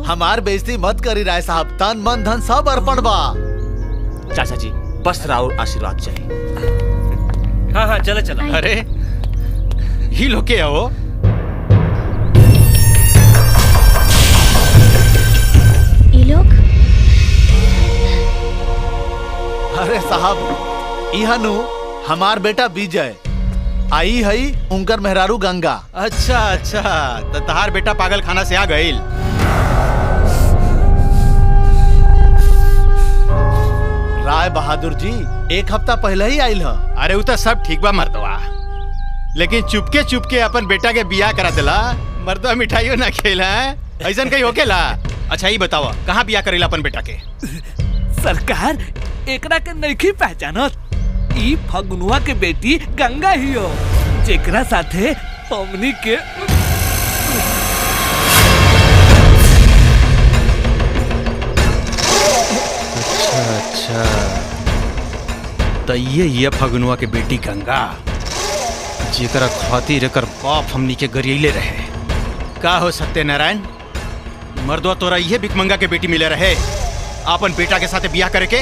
हमार बेइज्जती मत करी राय साहब, तन मन धन सब अर्पण बा। चाचा जी बस राउर आशीर्वाद चाहिए। हाँ हाँ चलो चलो। अरे ही लोग के हो? लोग? अरे साहब, इहनु हमार बेटा विजय, आई हई उनकर मेहरारू गंगा। अच्छा अच्छा, तो तहार बेटा पागल खाना से आ गईल। राय बहादुर जी एक हफ्ता पहले ही आइल ह। अरे वो तो सब ठीक बा मर्दवा, लेकिन चुपके चुपके अपन बेटा के बियाह करा दिला। मर्दवा मिठाइयों ना खेला है, ऐसा कहीं होकेला? अच्छा ये बतावा, कहाँ बियाह करेला अपन बेटा के? सरकार एकरा के नहीं पहचानत। ई फगुनवा के बेटी गंगा ही हो, जेकरा साथे हमनी के। अच्छा, तो ये फगुनवा के बेटी गंगा, जेकरा खातिर एकर बाप हमनी के गरियले रहे। का हो सत्यनारायण, मर्दवा तोरा ये भिकमंगा के बेटी मिले रहे अपन बेटा के साथे बियाह करे के?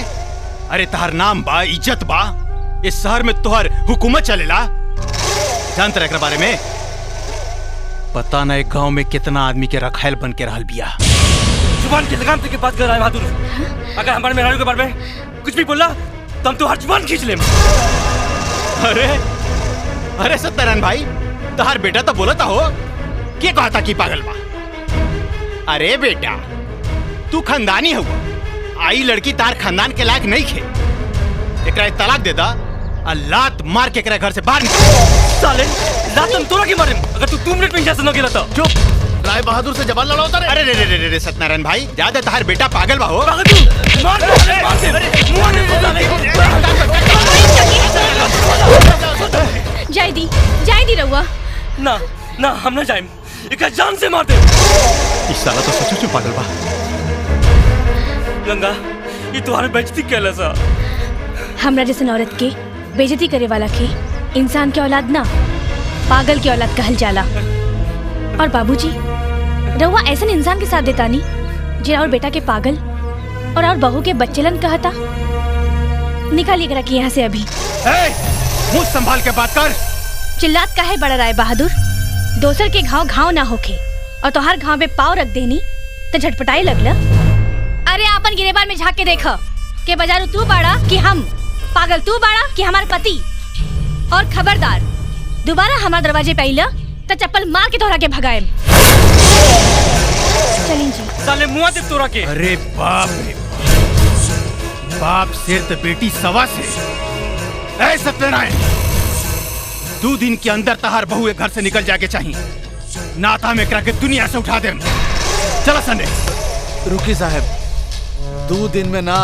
अरे तहार नाम बा, इज्जत बा, इस शहर में तोहर हुकूमत चलेला। जानते रहे बारे में? पता नहीं गांव में कितना आदमी के रखायल बन के रहल बिया। जुबान की लगाम तक की बात कर रहा है बहादुर। अगर हमारे मेहरारू के बारे में कुछ भी बोला तो हम तो हर जुबान खींच लें। अरे अरे सत्यनारायण भाई, तहार बेटा तो बोलता हो क्या कहता कि पागल बा? अरे बेटा, तू खानदानी हो, आई लड़की तार खानदान के लायक नहीं खे। एकरा तलाक दे दा, लात मार के एकरा घर से बाहर निकाल। साले लात हम तोरा के मारे अगर तू 2 मिनट में इजाजत न गिला तो। चुप, राय बहादुर से जबान लड़ाता रे। अरे रे रे रे रे सत्यनारायण भाई, ज्यादा तहार बेटा पागल बा हो। पागल तू मार दे, मार दे, मुंह नहीं ना ना हम ना जाएम, इका जान से मार दे। इस साला तो सचमुच में पागल बा। गंगा ये तुम्हारे बेइज्जती कैला सा। हमरा जैसे औरत के बेइज्जती करे वाला के इंसान के औलाद ना पागल की औलाद कहल जाला। और बाबूजी रउआ ऐसा इंसान के साथ देता नहीं जे और बेटा के पागल और बहू के बच्चेलन कहता। निकालिए करा कि यहाँ से अभी। मुंह संभाल के बात कर। चिल्लात का है बड़ा राय बहादुर, दोसर के घाव घाव ना होके और तोहार घाव पे पाव रख देनी तो झटपटाई लगला। अरे आपन गिरेबान में झाँक के देखा के बाजारू तू बाड़ा कि हम, पागल तू बाड़ा कि हमारे पति। और खबरदार दोबारा हमारे दरवाजे पे आइला तो चप्पल मार के तोहरा के भगाएम। चलिए जी। साले मुआ दे तोरा के। अरे बाप रे बाप, शेर तो बेटी सवा से। ऐ सत्यनारायण, 2 दिन के अंदर तहार बहू घर से निकल जाके चाहिए, नाता में करा के दुनिया से उठा दे। चला संडे। रुकी साहब, 2 दिन में ना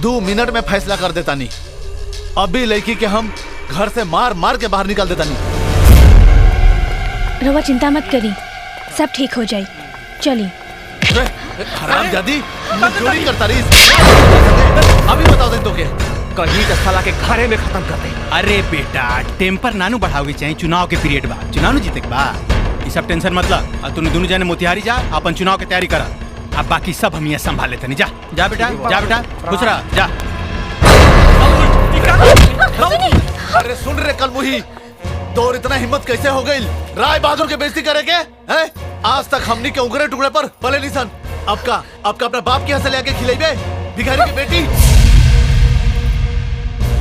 2 मिनट में फैसला कर देता नहीं। अभी लड़की के हम घर से मार मार के बाहर निकाल देता नहीं। रवा चिंता मत करी, सब ठीक हो जाए। चली। हरामजादी, चोरी करता रही। अभी बताओ दे तो के कहीं का साला के घरे में खत्म कर दे। अरे बेटा टेम्पर नानू बढ़ाओगे चाहिए, चुनाव के पीरियड बा, चुनाव जीते के बा। ये सब टेंशन मतलब। अब तुम दोनों जने मोतिहारी जा, अपन चुनाव की तैयारी करा। अब बाकी सब हम यहाँ संभाल लेते नहीं। जा जा बेटा, जा बेटा, खुश रहा, जा। अरे सुन रे कल मुही, तोर इतना हिम्मत कैसे हो गई राय बहादुर के बेइज्जती करे के? हैं? आज तक हमनी के उंगरे टुकड़े पर पले नहीं सन। अब का अपना बाप के यहाँ से लेके खिलाइबे भिखारी की बेटी।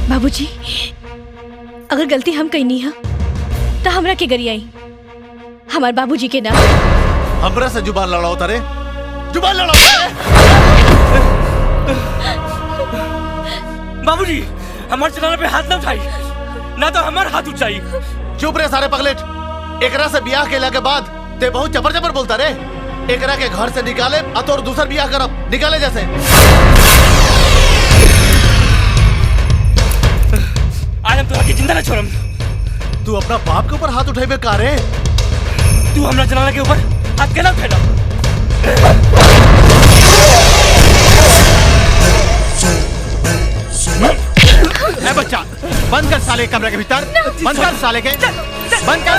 बाबूजी अगर गलती हम कहीं नहीं है तो हमरा के गरियाई, हमारे बाबूजी के नाम। हमरा से जुबान लड़ाओ तारे, जुबान लड़ाओ तारे। बाबूजी हमारे चलाने पे हाथ ना उठाई, ना तो हमारे हाथ उठाई। चुप रे सारे पगलेट, एकरा से ब्याह केला के बाद ते बहुत जबर जबर बोलता रे। एकरा के घर से निकाले और दूसर ब्याह करब, निकाले जैसे। आज हम तोरा की जिंदा न छोड़म। तू अपना बाप के ऊपर हाथ उठाइबे का रे? तू हमरा जनाना के ऊपर हाथ केना उठेला? ए बच्चा, बंद कर साले कमरे के भीतर, बंद कर साले के, बंद कर।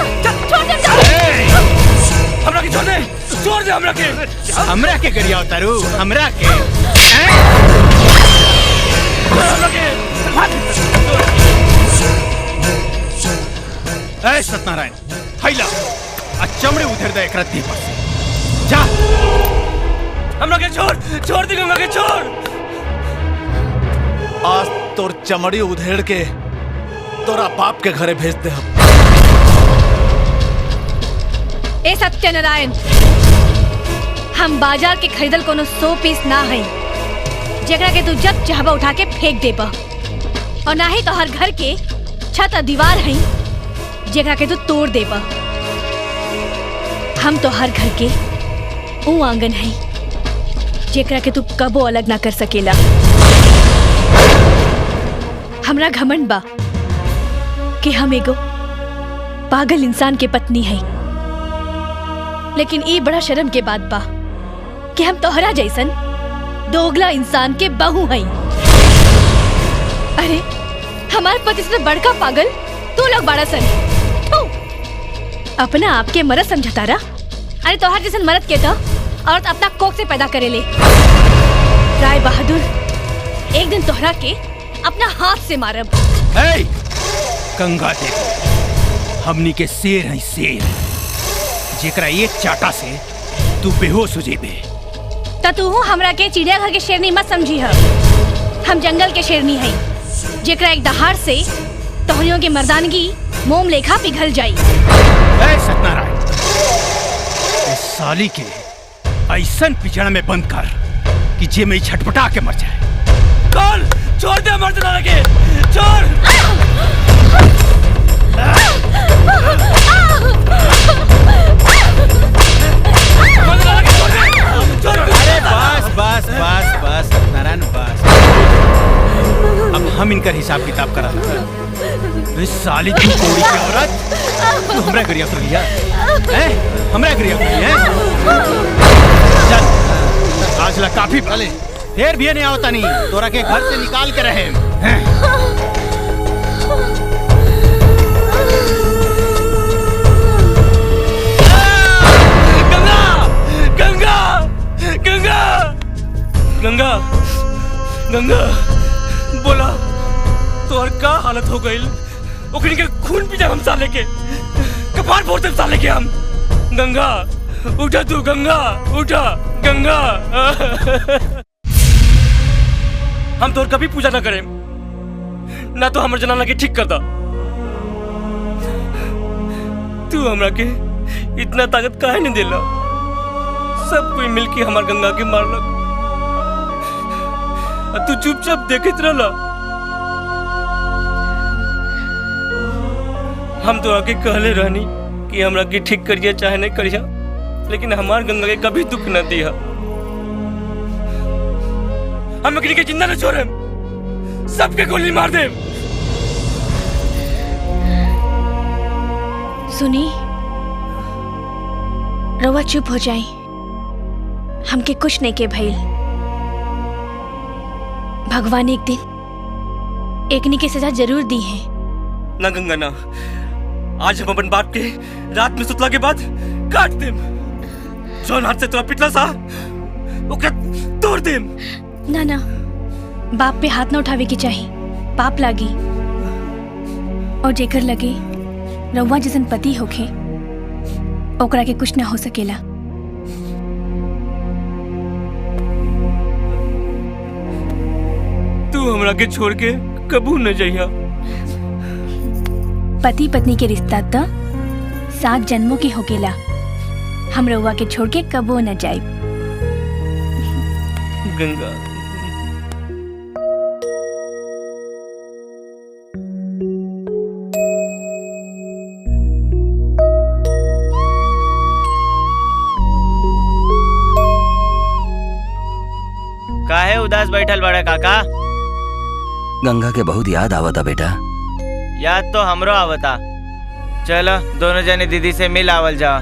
हमरा के छोड़ दे, छोड़ दे हमरा के। हमरा के गरिया उतारू, हमरा के। हमरा के। ए सत्यनारायण, हैला आ चमड़े उधर दे एकरा देह पर से। जा। हमरा के छोड़, छोड़ दे हमरा के छोड़। आज तोर चमड़ी उधेड़ के तोरा बाप के घरे भेज दे हम। ए सत्यनारायण, हम बाजार के खरीदल कोनो 100 पीस ना है जेकरा के तू जब चाहबा उठा के फेंक देबा, और ना ही तो हर घर के छत और दीवार है जेकरा के तू तोड़ देबा। हम तो हर घर के ऊ आंगन है जेकरा के तू कबो अलग ना कर सकेला। हमरा घमंड बा कि हम एगो पागल इंसान के पत्नी है, लेकिन ई बड़ा शर्म के बात बा कि हम तोहरा जैसन दोगला इंसान के बहू हैं। अरे हमारे पति से बड़का पागल तू लोग बड़ा सन। अपना आपके मर्द समझता रहा। अरे तोहर जैसन मर्द के तो औरत अपना कोख से पैदा करेले। राय बहादुर, एक दिन तोहरा के अपना हाथ से मारब। गंगा देखो, हमनी के शेर है शेर, जेकरा एक चाटा से तू बेहोश हो जेबे। त तू हमरा के चिड़ियाघर के शेरनी मत समझी है। हम जंगल के शेरनी है जेकरा एक दहाड़ से तोहरियों के मर्दानगी मोम लेखा पिघल जाई। सत्यनारायण, इस साली के ऐसन पिछड़ा में बंद कर कि जे में छटपटा के मर जाए। कौन? छोड़ दे मर्द ना लगे, छोड़। अरे बस बस बस बस सत्यनारायण बस। अब हम इनका हिसाब किताब करा। अरे साली तू कोड़ी की औरत, तू हमरा गरिया कर लिया हैं? हमरा गरिया कर लिया हैं? चल आज ला काफी भले फिर भी नहीं आवता नहीं तोरा के घर से निकाल के रहे हैं। गंगा गंगा गंगा गंगा गंगा बोला तोहर का हालत हो गई? ओकरी के खून पी जाए हम साले के, कपार फोड़ दे साले के हम। गंगा उठा तू, गंगा उठा गंगा। हम तोर कभी पूजा ना करें ना तो हमर जनाना के ठीक कर दा। तू हमरा के इतना ताकत काहे नहीं देला? सब कोई मिलके हमार गंगा के मारलक, तू चुपचाप देखत रहला। हम तो आके कहले रहनी कि हमरा के ठीक करिया चाहे नहीं करिया, लेकिन हमार गंगा के कभी दुख न दिया। हम एकरी के जिंदा न छोड़े, सबके गोली मार दे। सुनी, रवा चुप हो जाए, हमके कुछ नहीं के भइल। भगवान एक दिन एकनी के सजा जरूर दी है। ना गंगा ना, आज हम अपन बाप के रात में सुतला के बाद काट देम। जौन हाथ से तोरा पिटला सा ओकरा तोड़ देम। ना ना, बाप पे हाथ ना उठावे की चाहिए, पाप लागी। और जेकर लगे रउआ जैसन पति होखे ओकरा के कुछ ना हो सकेला। तू हमरा के छोड़ के कबू न जइहा। पति पत्नी के रिश्ता तो 7 जन्मों के होकेला। हम रउआ के छोड़ के कबो न जाए। गंगा काहे उदास बैठल बड़ा काका? गंगा के बहुत याद आवता बेटा। याद तो हमरो आवता। चलो दोनों जने दीदी से मिल आवल जा।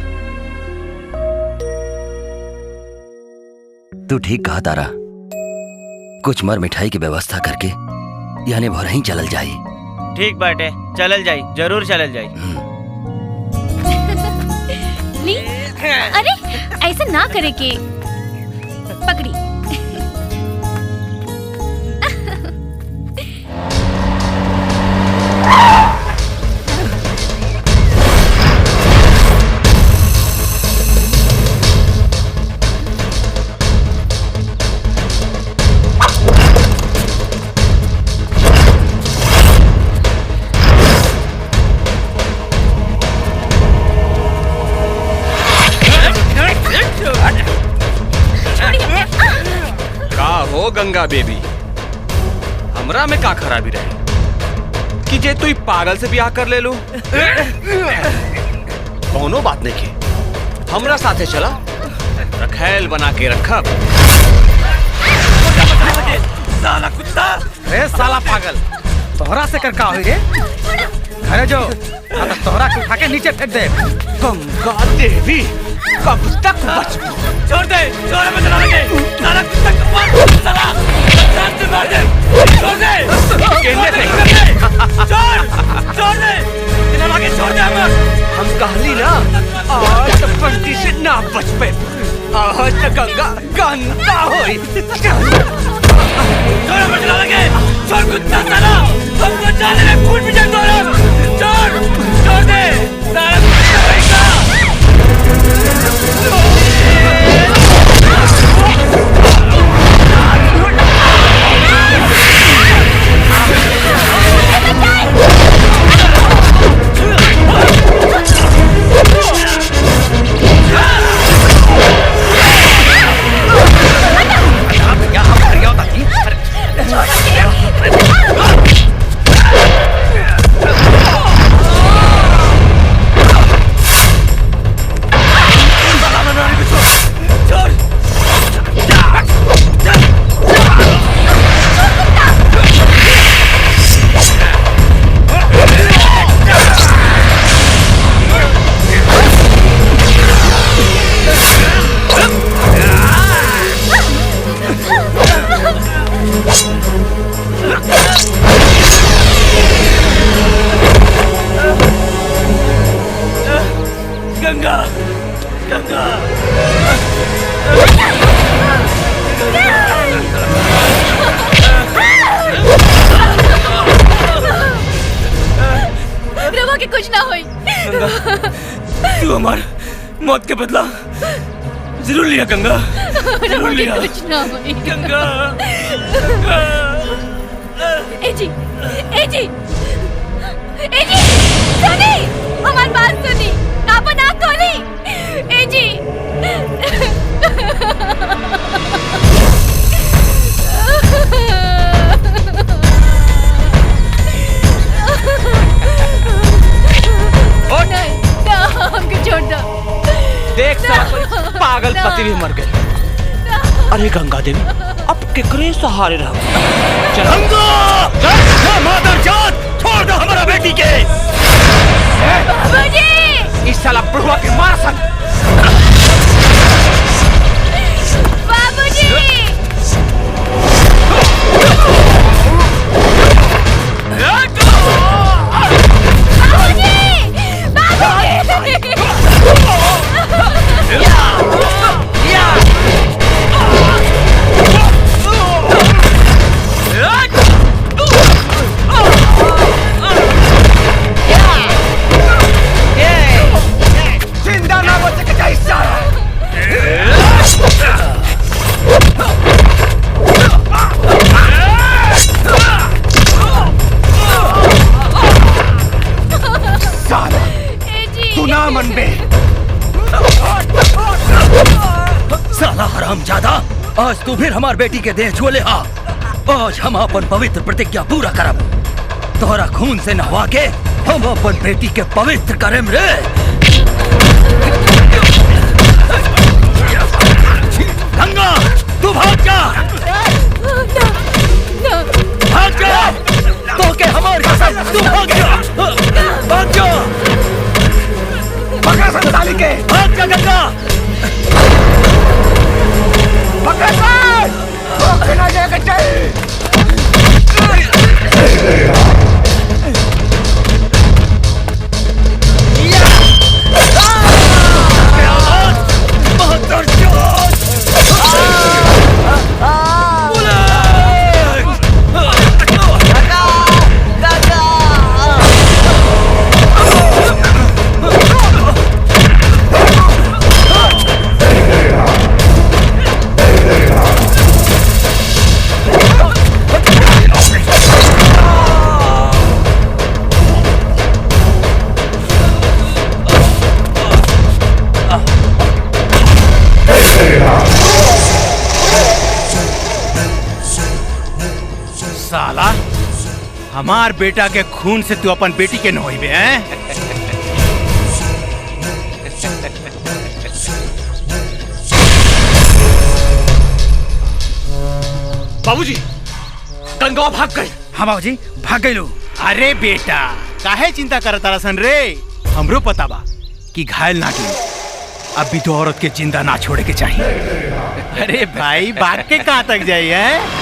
तू ठीक कहा तारा, कुछ मर मिठाई की व्यवस्था करके यानी भोरही चलल जाई। ठीक बाटे, चलल जाई, जरूर चलल जाई। ली, अरे ऐसा ना करे के। पकड़ी। गंगा बेबी, हमरा में का खराबी रहे कि जे तू पागल से ब्याह कर ले लू? कौनो बात नहीं की, हमरा साथे चला, रखैल बना के रखब। साला कुत्ता! रे साला पागल, तोहरा से कर का हुई रे? अरे जो तोहरा के उठा के नीचे फेंक दे। गंगा देवी कब तक बचबू? छोड़ दे, छोड़ मत चला दे। साला कुत्ता कपार साला जान से मार दे। छोड़ दे। केने से छोड़ दे। इन्हें आगे छोड़ दे हम कहली ना, आज तक बंटी से ना बच पे। आज तक गंगा गंदा होई। छोड़ मत चला लगे। छोड़ कुत्ता साला। हमको जाने में खून भी जाए तोरा। छोड़ दे। साला कुत्ता रहेगा। ना होई। तू हमार मौत के बदला जरूर लिया गंगा, जरूर लिया। कुछ ना होई गंगा। एजी एजी एजी सुनी, हमारी बात सुनी, आप ना खोली एजी। नहीं, ना, हमको छोड़ दो। देख साला पागल पति भी मर गए। अरे गंगा देवी अब केकरे सहारे रह मादरजात, छोड़ दो हमारा बेटी के। बाबूजी, इस साला बुढ़वा के मार सन। बाबूजी, जिंदा ना बच के जाइए साला। साला तू ना मन में। साला हरामजादा, आज तू फिर हमार बेटी के देह छुले हा। आज हम अपन पवित्र प्रतिज्ञा पूरा करब। तोहरा खून से नहवा के हम अपन बेटी के पवित्र करेम रे। गंगा, तू भाग जा। भाग जा, तो के हमारी कसम, तू भाग जा, भाग जा। पकड़ संताली के। भाग जा गंगा। पकड़ सन। रोक ना जाएगा चल। साला हमार बेटा के खून से तू अपन बेटी के नोइबे हैं? बाबूजी गंगा भाग गई। हाँ बाबूजी भाग गई लो। अरे बेटा काहे चिंता करता सन रे, हमरो पता बा कि घायल ना की अब भी तो औरत के जिंदा ना छोड़े के चाहिए। अरे भाई भाग के कहाँ तक जाई है?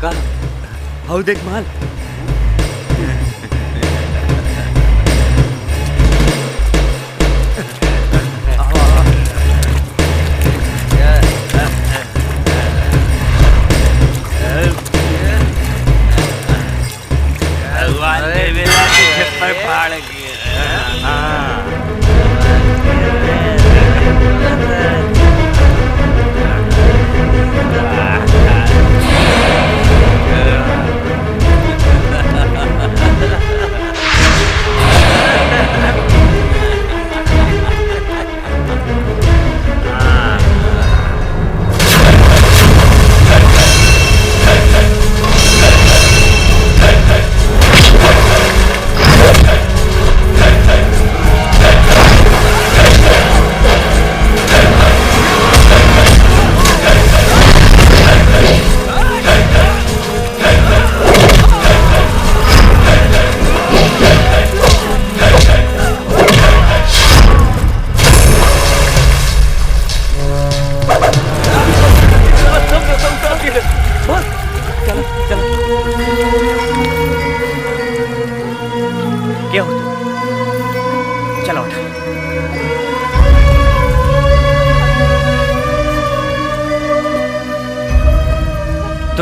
का हाउ देख माल।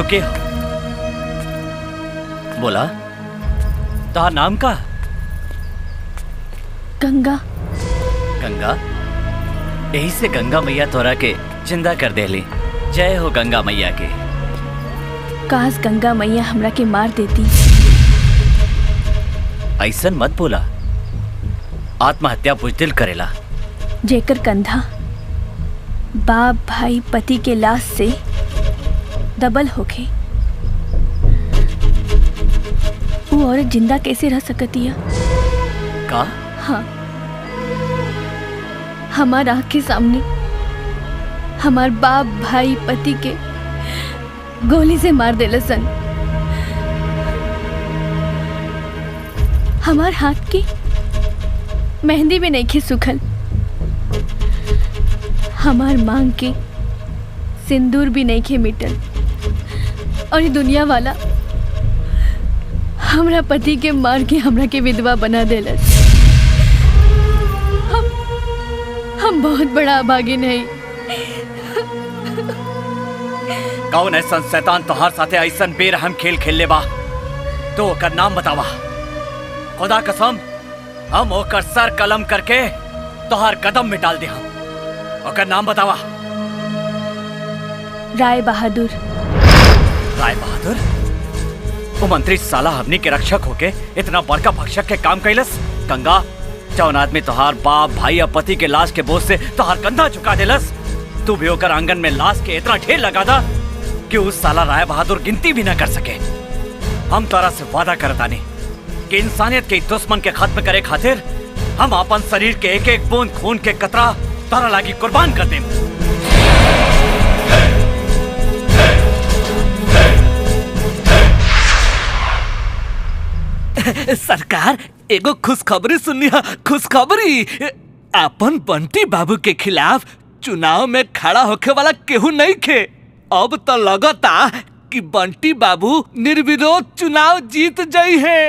के हो? बोला तोहार नाम का? गंगा। गंगा? यही से गंगा मैया तोरा के जिंदा कर देली। जय हो गंगा मैया के। काश गंगा मैया हमरा के मार देती। ऐसन मत बोला, आत्महत्या बुजदिल करेला। जेकर कंधा बाप भाई पति के लाश से दबल होके, वो औरत जिंदा कैसे रह सकती है? का? हाँ, हमार आँख के सामने हमार बाप भाई पति के गोली से मार देले सन। हमार हाथ की मेहंदी भी नहीं सुखल, हमार मांग के सिंदूर भी नहीं मिटल, और ये दुनिया वाला हमरा पति के मार के हमरा के विधवा बना देलस। हम बहुत बड़ा अभागी नहीं। कौन ऐसा शैतान तोहार साथे ऐसा बेरहम खेल खेल ले बा? तो ओकर नाम बतावा। खुदा कसम हम ओकर सर कलम करके तोहार कदम में डाल दे। हम ओकर नाम बतावा। राय बहादुर। राय बहादुर? वो मंत्री साला हमनी के रक्षक होके इतना बड़का भक्षक के काम कैलस। गंगा, जौन आदमी तोहार बाप भाई या पति के लाश के बोझ से तोहार कंधा झुका देलस, तू भी होकर आंगन में लाश के इतना ढेर लगा दा कि उस साला राय बहादुर गिनती भी न कर सके। हम तोरा से वादा करतानी कि इंसानियत के दुश्मन के खत्म करे खातिर हम अपन शरीर के एक एक बूंद खून के कतरा तोरा लागी कुर्बान कर दें। सरकार, एगो खुशखबरी सुनी है। खुशखबरी, अपन बंटी बाबू के खिलाफ चुनाव में खड़ा होके वाला केहू नहीं खे। अब तो लगता कि बंटी बाबू निर्विरोध चुनाव जीत जाई है।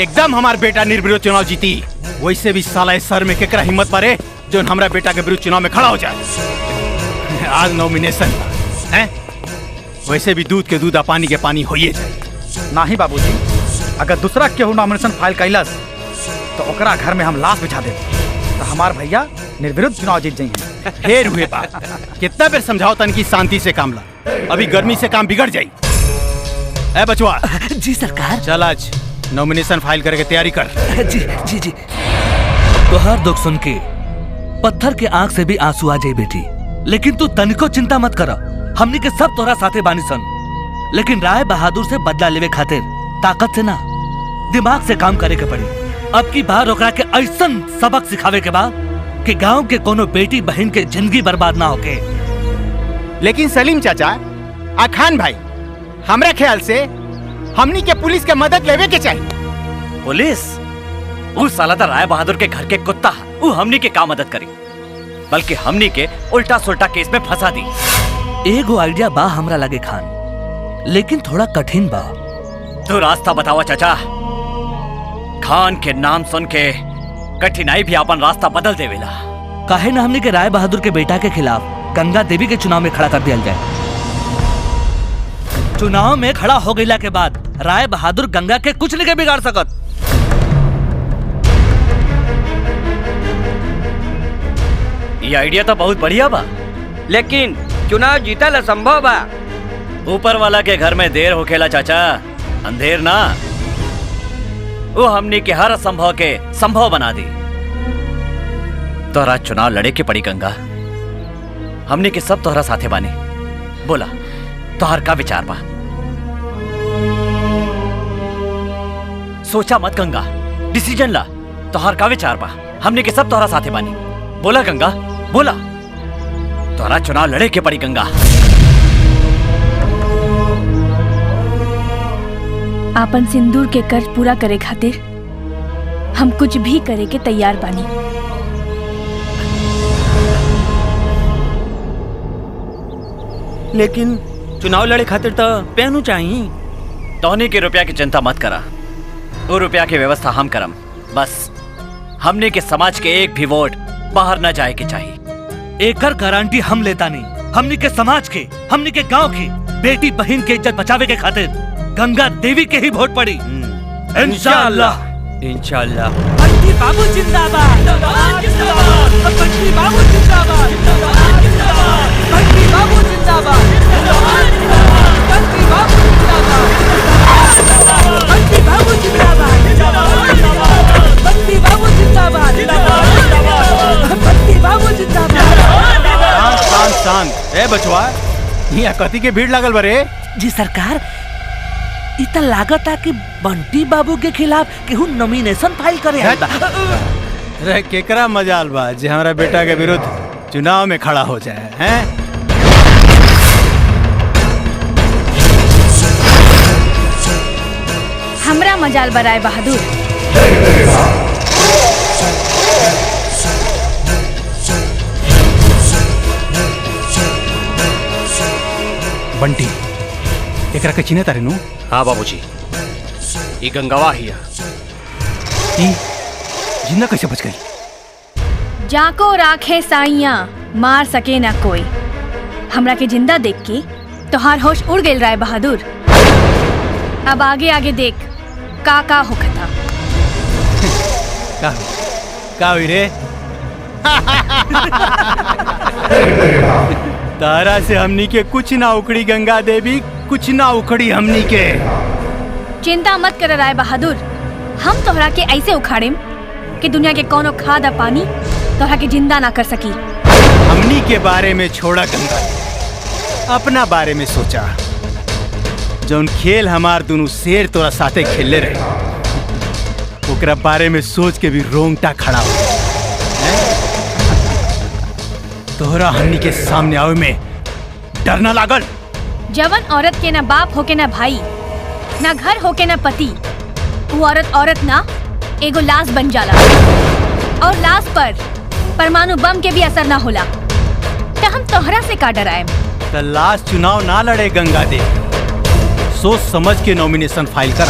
एकदम हमार बेटा निर्विरोध चुनाव जीती। वैसे भी साला इस सर में केकरा हिम्मत पारे जो हमारा बेटा के विरुद्ध चुनाव में खड़ा हो जाए। आज नॉमिनेशन है, वैसे भी दूध के दूध आ पानी के पानी होइए जाए। नहीं बाबूजी, अगर दूसरा केहू नॉमिनेशन फाइल कैलस तो ओकरा घर में हम लाश बिछा देते, तो हमार भैया निर्विरोध चुनाव जीत जाइए। ढेर हुए बात, कितना बेर समझाओ तन की शांति से काम ला, अभी गर्मी से काम बिगड़ जाई। ए बचवा। जी सरकार। चल आज नॉमिनेशन फाइल करके तैयारी कर। जी जी जी। तोहार दुख सुन के पत्थर के आंख से भी आंसू आ जाए बेटी, लेकिन तू तनिको चिंता मत कर। हमनी के सब तोरा साथे बानी सन, लेकिन राय बहादुर से बदला लेवे खातिर ताकत से ना दिमाग से काम करे के पड़ी। अब की बार ओकरा के ऐसन सबक सिखावे के बा कि गांव के कोनो बेटी बहन के जिंदगी बर्बाद ना होके। लेकिन सलीम चाचा आ खान भाई, हमरा ख्याल से हमनी के पुलिस के मदद लेवे के चाहिए। पुलिस? उस साला तो राय बहादुर के घर के कुत्ता, वो हमनी के का मदद करी, बल्कि हमनी के उल्टा सुल्टा केस में फंसा दी। एगो आइडिया बा हमरा लगे खान, लेकिन थोड़ा कठिन बा। तो रास्ता बतावा चाचा। खान के नाम सुन के कठिनाई भी अपन रास्ता बदल देवेला। काहे ना हमने के राय बहादुर के बेटा के खिलाफ गंगा देवी के चुनाव में खड़ा कर दिया जाए। चुनाव में खड़ा हो गईला के बाद राय बहादुर गंगा के कुछ नहीं बिगाड़ सकत। ये आइडिया तो बहुत बढ़िया बा, लेकिन चुनाव जीतल असंभव बा। ऊपर वाला के घर में देर होखेला चाचा, अंधेर ना। वो हमनी के हर असंभव के संभव बना दी। तोहरा चुनाव लड़े के पड़ी गंगा। हमनी के सब तोहरा साथे बानी। बोला तोहर का विचार बा? सोचा मत गंगा, डिसीजन ला। तोहर का विचार बा? हमनी के सब तोहरा साथे बानी। बोला गंगा, बोला। तोहरा चुनाव लड़े के पड़ी गंगा। आपन सिंदूर के कर्ज पूरा करे खातिर हम कुछ भी करे के तैयार बानी। लेकिन चुनाव लड़े खातिर तो पहनू चाहिए। तोहनी के रुपया की चिंता मत करा, वो रुपया की व्यवस्था हम करम। बस हमने के समाज के एक भी वोट बाहर न जाए के चाहिए। एकर गारंटी हम लेता नहीं। हमनी के समाज के, हमनी के गांव की बेटी बहन के इज्जत बचावे के खातिर गंगा देवी के ही वोट पड़ी। इंशाअल्लाह। इंशाअल्लाह। बंटी बाबू जिंदाबाद। बंटी बाबू जिंदाबाद। बंटी बाबू जिंदाबाद। बंटी बाबू जिंदाबाद। बंटी बाबू जिंदाबाद। बंटी बाबू जिंदाबाद। बंटी बाबू जिंदाबाद। शांत शांत। ए बचवा, यहाँ कथी के भीड़ लागल बरे? जी सरकार, इतना लागत है कि बंटी बाबू के खिलाफ केहू नॉमिनेशन फाइल करे आइल बा। रे केकरा मजाल बा जे हमारा बेटा के विरुद्ध चुनाव में खड़ा हो जाए हैं? हमरा मजाल बराए बहादुर। बंटी, एकरा के चिन्हे तारे नु? हाँ बाबूजी, ये गंगावा ही है। जिंदा कैसे बच गई? जाको राखे साइया मार सके ना कोई। हमरा के जिंदा देख के तोहार होश उड़ गेल राय बहादुर। अब आगे आगे देख का होखता। का हुई रे? तारा से हमनी के कुछ ना उखड़ी गंगा देवी, कुछ ना उखड़ी हमनी के। चिंता मत कर राय बहादुर, हम तोहरा के ऐसे उखाड़ेम कि दुनिया के कोनो खाद आ पानी तोहरा के जिंदा ना कर सकी। हमनी के बारे में छोड़ा गंगा, अपना बारे में सोचा। जौन खेल हमार दोनों शेर तोरा साथे खेले रहे, ओकरा बारे में सोच के भी रोंगटा खड़ा हो। तोहरा हमनी के सामने आवे में डर ना लागल? जवन औरत के ना बाप होके ना भाई, ना घर होके ना पति, वो औरत ना एगो लाश बन जाला। और लाश पर परमाणु बम के भी असर ना होला। तो हम तोहरा से का डराएम? तो लाश चुनाव ना लड़े गंगा दे, सोच समझ के नॉमिनेशन फाइल कर।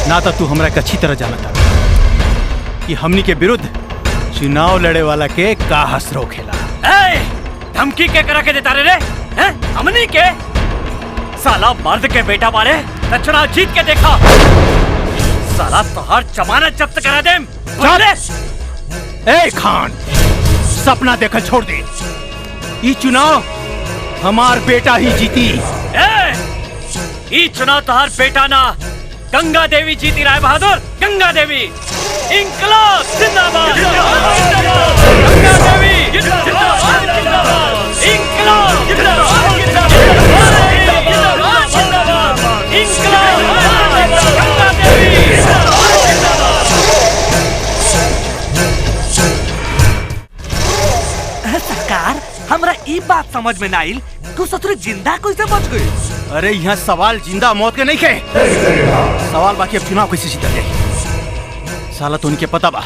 ना तो तू हमरा के अच्छी तरह जानता कि हमनी के विरुद्ध चुनाव लड़े वाला के का हसरो खेला। धमकी के करा के देता रे? हमनी के साला मर्द के बेटा मारे तो चुनाव जीत के देखा। साला तोहर जमानत जब्त करा दे। ए खान, सपना देखा छोड़ दे। ये चुनाव हमार बेटा ही जीती। ये चुनाव तोहर बेटा ना, गंगा देवी जीती राय बहादुर। गंगा देवी इंकलाब जिंदाबाद। गंगा देवी जिंदाबाद। इंकलाब जिंदाबाद। इंकलाब गंगा देवी जिंदाबाद। सरकार, हमरा ई बात समझ में ना आइल कि ससुर जिंदा कैसे बच गई। अरे यहाँ सवाल जिंदा मौत के नहीं खे, सवाल बाकी अब चुनाव कैसे जीता जाए। साला तो उनके पता बा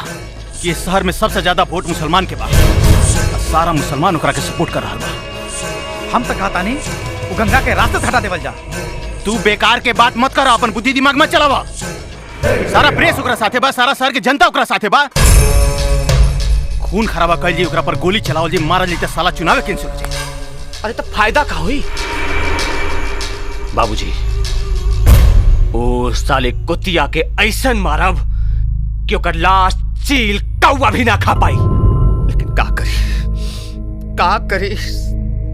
कि इस शहर में सबसे ज्यादा वोट मुसलमान के बा। सारा मुसलमान ओकरा के सपोर्ट कर रहा बा। हम तो कहता नहीं वो गंगा के रास्ते से हटा देवल जा। तू बेकार के बात मत कर, अपन बुद्धि दिमाग मत चलावा। सारा प्रेस ओकरा साथे बा, सारा शहर के जनता ओकरा साथे बा। खून खराबा कर जी, ओकरा पर गोली चलावल जी, मारल जी, तो साला चुनाव कैंसिल हो जाए। अरे तो फायदा का हुई? बाबूजी, ओ साले कुतिया के ऐसन मारब कि ओकर लाश चील कौवा भी ना खा पाई। लेकिन का करी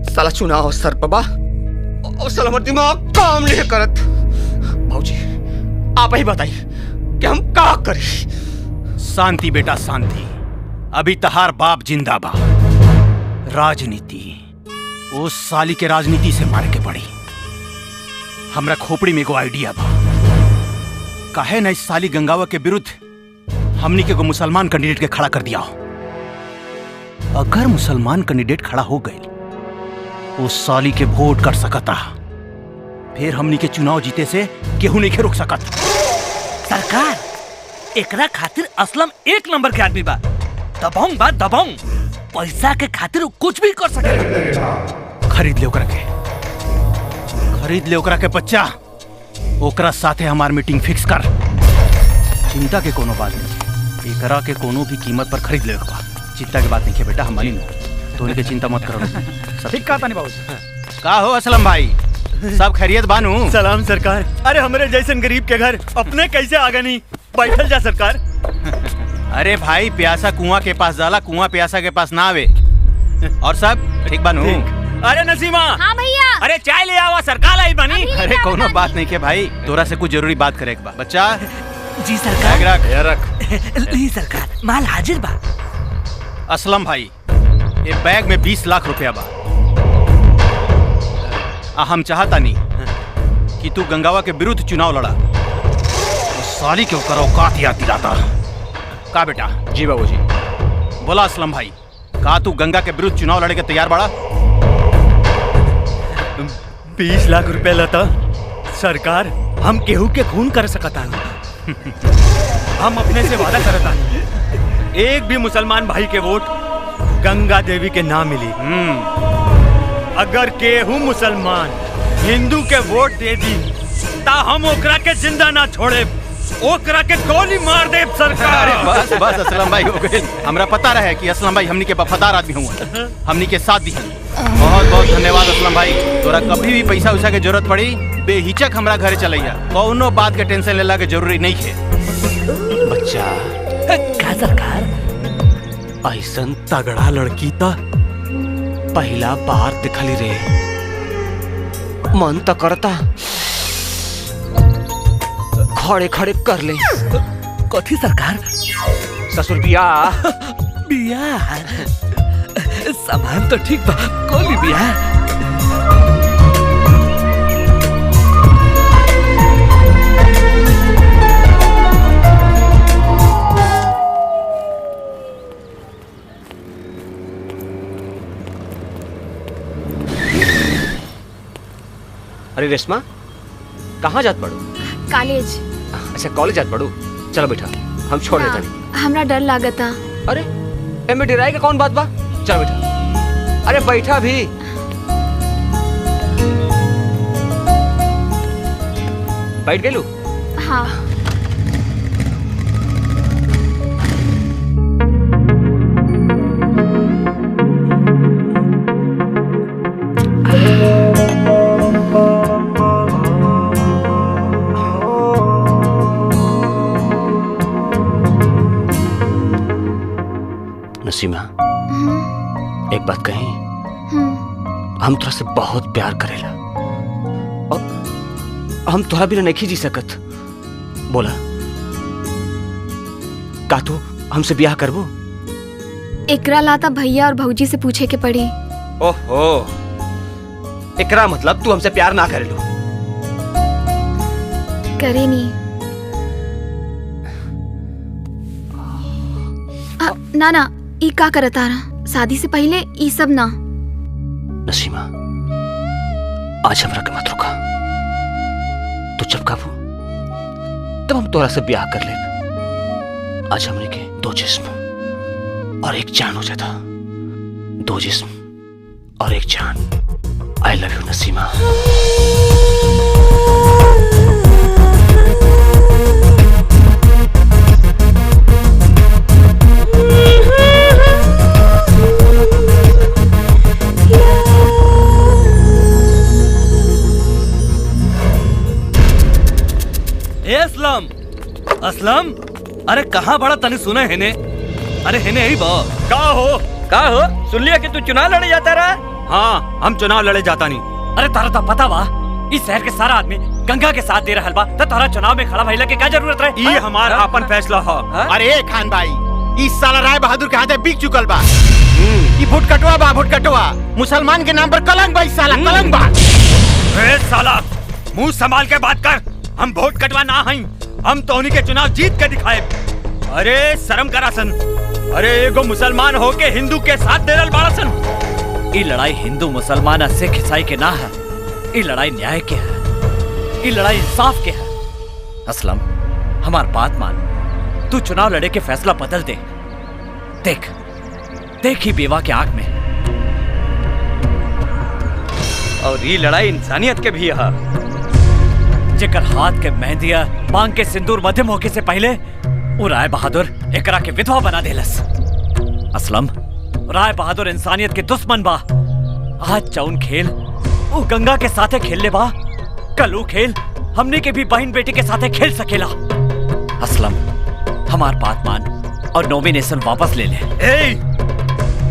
साला चुनाव सर पबा और साला हमार दिमाग काम नहीं करत। बाबूजी, आप ही बताइए कि हम का करी। शांति बेटा शांति, अभी तहार बाप जिंदा बा। राजनीति, ओ साली के राजनीति से मारे के पड़ी। हमरा खोपड़ी में एगो आइडिया बा। काहे ना इस साली गंगावा के विरुद्ध हमनी के को मुसलमान कैंडिडेट के खड़ा कर दिया। अगर मुसलमान कैंडिडेट खड़ा हो गए, वो साली के वोट कर सकता, फिर हमनी के चुनाव जीते से केहू नहीं के रोक सकत। सरकार, एकरा खातिर असलम एक नंबर के आदमी बा। दबाऊं बा दबाऊं, पैसा के खातिर कुछ भी कर सकेला। खरीद ले ओकरा के, खरीद ले ओकरा के बच्चा। ओकरा साथे हमार मीटिंग फिक्स कर। चिंता के कोनो बात नहीं, एकरा के कोनो भी कीमत पर खरीद ले। चिंता के बात नहीं है बेटा, हमारी तो उनकी चिंता मत करो। ठीक कहा तानी बाबूजी। का हो असलम भाई, सब खैरियत बानू? सलाम सरकार। अरे हमारे जैसन गरीब के घर अपने कैसे आगे नहीं बैठल जा सरकार। अरे भाई प्यासा कुआं के पास जाला, कुआं प्यासा के पास ना आवे। और सब ठीक बानू? अरे नसीमा। हाँ भैया। अरे चाय ले आवा, सरकार आई बनी। अरे कोनो बात नहीं के भाई, तोरा से कुछ जरूरी बात करे एक बार। बच्चा जी सरकार। बैग रख। ली सरकार, माल हाजिर बा। असलम भाई, ये बैग में 20 लाख रुपया बा। हम चाहता नहीं कि तू गंगावा के विरुद्ध चुनाव लड़ा। साली के ऊपर औकात याद दिलाता का बेटा? जी बाबूजी। बोला असलम भाई, का तू गंगा के विरुद्ध चुनाव लड़े के तैयार बड़ा? 20 लाख रुपया लता सरकार, हम केहू के खून कर सकता हम अपने से वादा करता एक भी मुसलमान भाई के वोट गंगा देवी के ना मिली। अगर केहू मुसलमान हिंदू के वोट दे दी ता हम ओकरा के जिंदा ना छोड़े, ओकरा के गोली मार दे सरकार। बस बस असलम भाई हो गए। हमरा पता रहे कि असलम भाई हमनी के वफादार आदमी हुआ, हमनी के साथ दी। बहुत बहुत धन्यवाद असलम भाई। तोरा कभी भी पैसा उसा के जरूरत पड़ी बेहिचक हमरा घरे चलैया, कौनो बात के टेंशन लेला के जरूरी नहीं है। बच्चा का सरकार? ऐसन तगड़ा लड़की तो पहला बार दिखली रे। मन तो करता खड़े खड़े कर ले। कथी सरकार? ससुर बियाह। बियाह? सामान तो ठीक बा, कोली बियाह। अरे रेशमा, कहाँ जात पड़ू? कॉलेज। अच्छा कॉलेज जात पड़ू, चलो बैठा, हम छोड़ देता नहीं। हमरा डर लागता। अरे एमे डराई का कौन बात बा? चल बैठा। अरे बैठा भी। बैठ गेलू? हाँ। नसीमा, एक बात कही, हम तोरा से बहुत प्यार करेला और हम तोरा बिना नहीं जी सकत। बोला का तू हमसे ब्याह करबो? एकरा लाता भैया और भौजी से पूछे के पड़ी। ओहो, एकरा मतलब तू हमसे प्यार ना करेलू? करे नी। ना ना, ई का करता रहा? शादी से पहले ई सब ना। नसीमा, आज हमरा के मत रुका। तू जब काबू तब हम तोरा से ब्याह कर ले। आज हमने के दो जिस्म और एक जान हो जाता। दो जिस्म और एक जान। I love you Nasima. Aslam, Aslam, अरे कहाँ बड़ा तने सुने है ने? अरे है ने ही बा। का हो? सुन लिया कि तू चुनाव लड़े जाता रहा? हाँ, हम चुनाव लड़े जाता नहीं। अरे तारा तो पता बा, इस शहर के सारा आदमी गंगा के साथ दे रहा बा, तो तारा चुनाव में खड़ा भइला के क्या जरूरत रहे? ये हमारा अपन फैसला हो। अरे खान भाई, इस साला राय बहादुर के हाथे बिक चुकल बा। ये भुट कटवा बा, भुट कटवा। मुसलमान के नाम पर कलंक बा, इस साला कलंक बा। ए साला, मुंह संभाल के बात कर। हम वोट कटवा ना हई, हम तो उन्हीं के चुनाव जीत के दिखाए। अरे शर्म करा सन। अरे एगो मुसलमान होके हिंदू के साथ दे रहल बाड़ा सन। ये लड़ाई हिंदू मुसलमान सिख ईसाई के ना है, ये लड़ाई न्याय के है, ये लड़ाई इंसाफ के है। असलम, हमार बात मान, तू चुनाव लड़े के फैसला बदल दे। देख देख ही बेवा के आंख में। और ये लड़ाई इंसानियत के भी है। जेकर हाथ के मेहंदिया मांग के सिंदूर मध्यम होके से पहले वो राय बहादुर एकरा के विधवा बना देलस। असलम, राय बहादुर इंसानियत के दुश्मन बा। आज जौन खेल वो गंगा के साथे खेल ले बा, कल वो खेल हमने के भी बहन बेटी के साथे खेल सकेला। असलम, हमार बात मान और नॉमिनेशन वापस ले ले।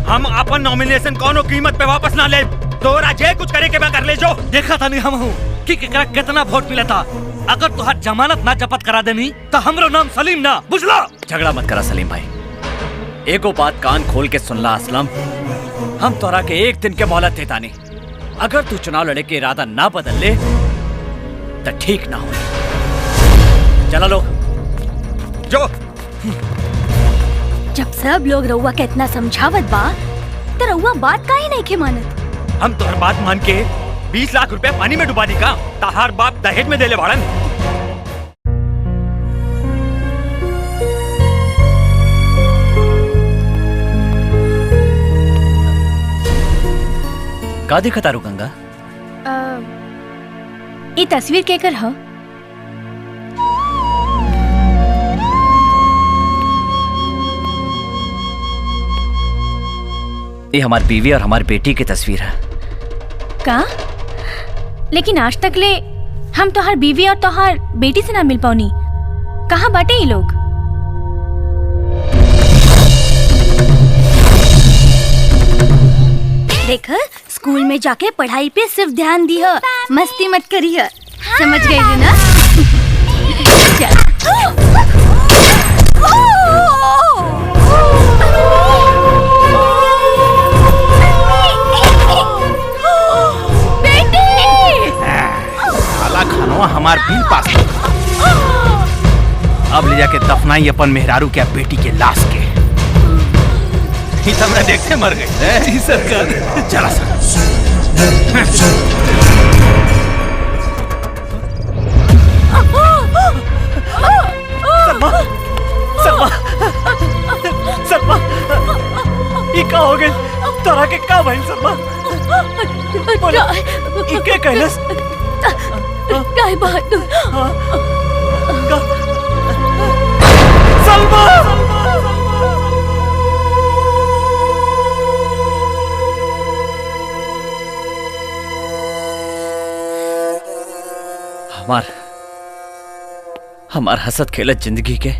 हम अपन नॉमिनेशन कोनो कीमत पे वापस ना ले। तोरा जे कुछ करे के मैं कर ले जो। देखा था नहीं हम हूँ कि केकरा कितना वोट मिला था। अगर तुहार जमानत ना जब्त करा देनी तो हमरो नाम सलीम ना, बुझला? झगड़ा मत करा सलीम भाई, एको बात कान खोल के सुन ला असलम। हम तोरा के एक दिन के मोहलत देता नहीं। अगर तू चुनाव लड़े के इरादा ना बदल ले तो ठीक ना हो। चला लोग जो। जब सब लोग रउआ के इतना समझावत बा तो रउआ बात काहे नहीं के मानत? हम तोहर बात मान के 20 लाख रुपए पानी में डुबा दी का? तहार बाप दहेज में देले भाड़न। का देखा तारू गंगा? ये तस्वीर केकर ह? ये हमारी बीवी और हमारी बेटी की तस्वीर है। का? लेकिन आज तक ले हम तोहार बीवी और तोहार बेटी से ना मिल पाऊनी। कहाँ बाटे ये लोग? देख, स्कूल में जाके पढ़ाई पे सिर्फ ध्यान दिया, मस्ती मत करिए। समझ गई थी ना? खानवा हमार बिल पास। अब ले जाके दफनाई अपन मेहरारू के बेटी के लाश के। ही मैं देखते मर गए। जी सरकार। चला सर। सलमा, सलमा, सलमा, ये का हो गए? तोरा के का भइल सलमा? बोला, ये के कहलस? राय बहादुर। सलमा! हमार हसत खेलत जिंदगी के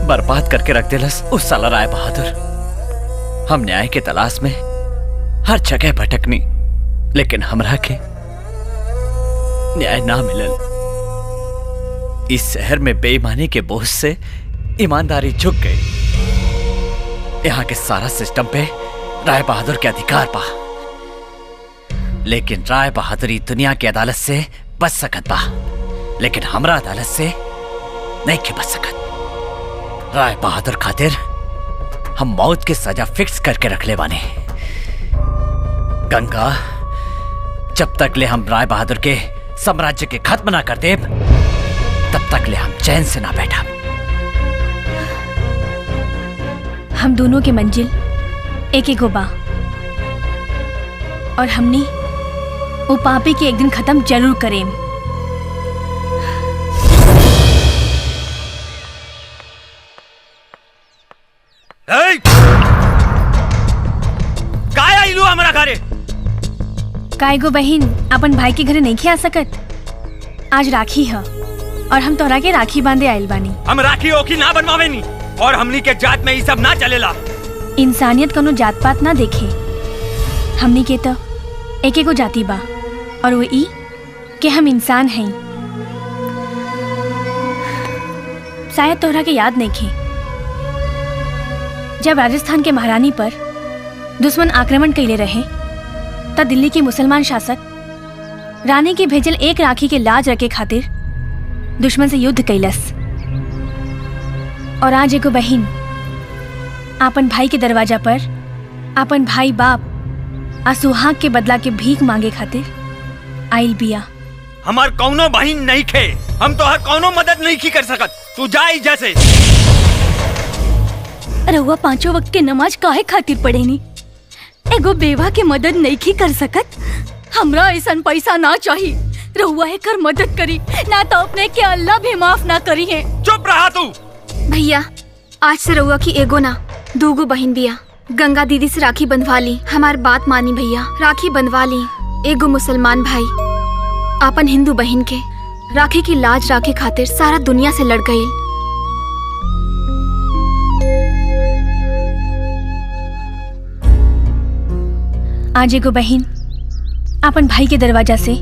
बर्बाद करके रख दिलस उस साला राय बहादुर। हम न्याय के तलाश में हर जगह भटकनी, लेकिन हमरा के न्याय ना मिलल। इस शहर में बेईमानी के बोझ से ईमानदारी झुक गई। यहाँ के सारा सिस्टम पे राय बहादुर के अधिकार पा, लेकिन राय बहादुर दुनिया की अदालत से बच सकत बा, लेकिन हमरा अदालत से नहीं के बच सकत। राय बहादुर खातिर हम मौत की सजा फिक्स करके रख ले बाने। गंगा, जब तक ले हम राय बहादुर के साम्राज्य के खत्म ना कर दे, तब तक ले हम चैन से ना बैठा। हम दोनों की मंजिल एक एक बा, और हमने वो पापी के एक दिन खत्म जरूर करें। काय आइलू हमरा घरे? काय गो बहन अपन भाई के घरे नहीं खिया सकत। आज राखी है और हम तोरा के राखी बांधे आइल बानी। हम राखी ओखी ना बनवावे नी, और हमनी के जात में ये सब ना चलेला। इंसानियत कोनो जात पात ना देखे। हमनी के तो एक एक जाति बा, और वो ई कि हम इंसान हैं। शायद तोहरा के याद नहीं खे, जब राजस्थान के महारानी पर दुश्मन आक्रमण कैले रहे, तब दिल्ली के मुसलमान शासक रानी के भेजल एक राखी के लाज रखे खातिर दुश्मन से युद्ध कैलस। और आज एगो बहिन आपन भाई के दरवाजा पर आपन भाई बाप आ सुहाग के बदला के भीख मांगे खातिर आइल बिया। हमार कौनो बहिन नहीं खे, हम तो हर कौनो मदद नहीं की कर सकत। तू जाई जैसे। रउआ पांचों वक्त के नमाज काहे खातिर पढ़ेनी? एगो बेवा के मदद नहीं की कर सकत? हमरा ऐसन पैसा ना चाहिए। रउआ एकर मदद करी, ना तो अपने के अल्लाह भी माफ ना करी है। चुप रहा तू। भैया, आज से रउआ की एगो ना दूगो बहन बिया। गंगा दीदी से राखी बंधवा ली। हमार बात मानी भैया, राखी बंधवा ली। एगो मुसलमान भाई अपन हिंदू बहन के राखी की लाज राखे खातिर सारा दुनिया से लड़ गई। आज एगो बहन अपन भाई के दरवाजा से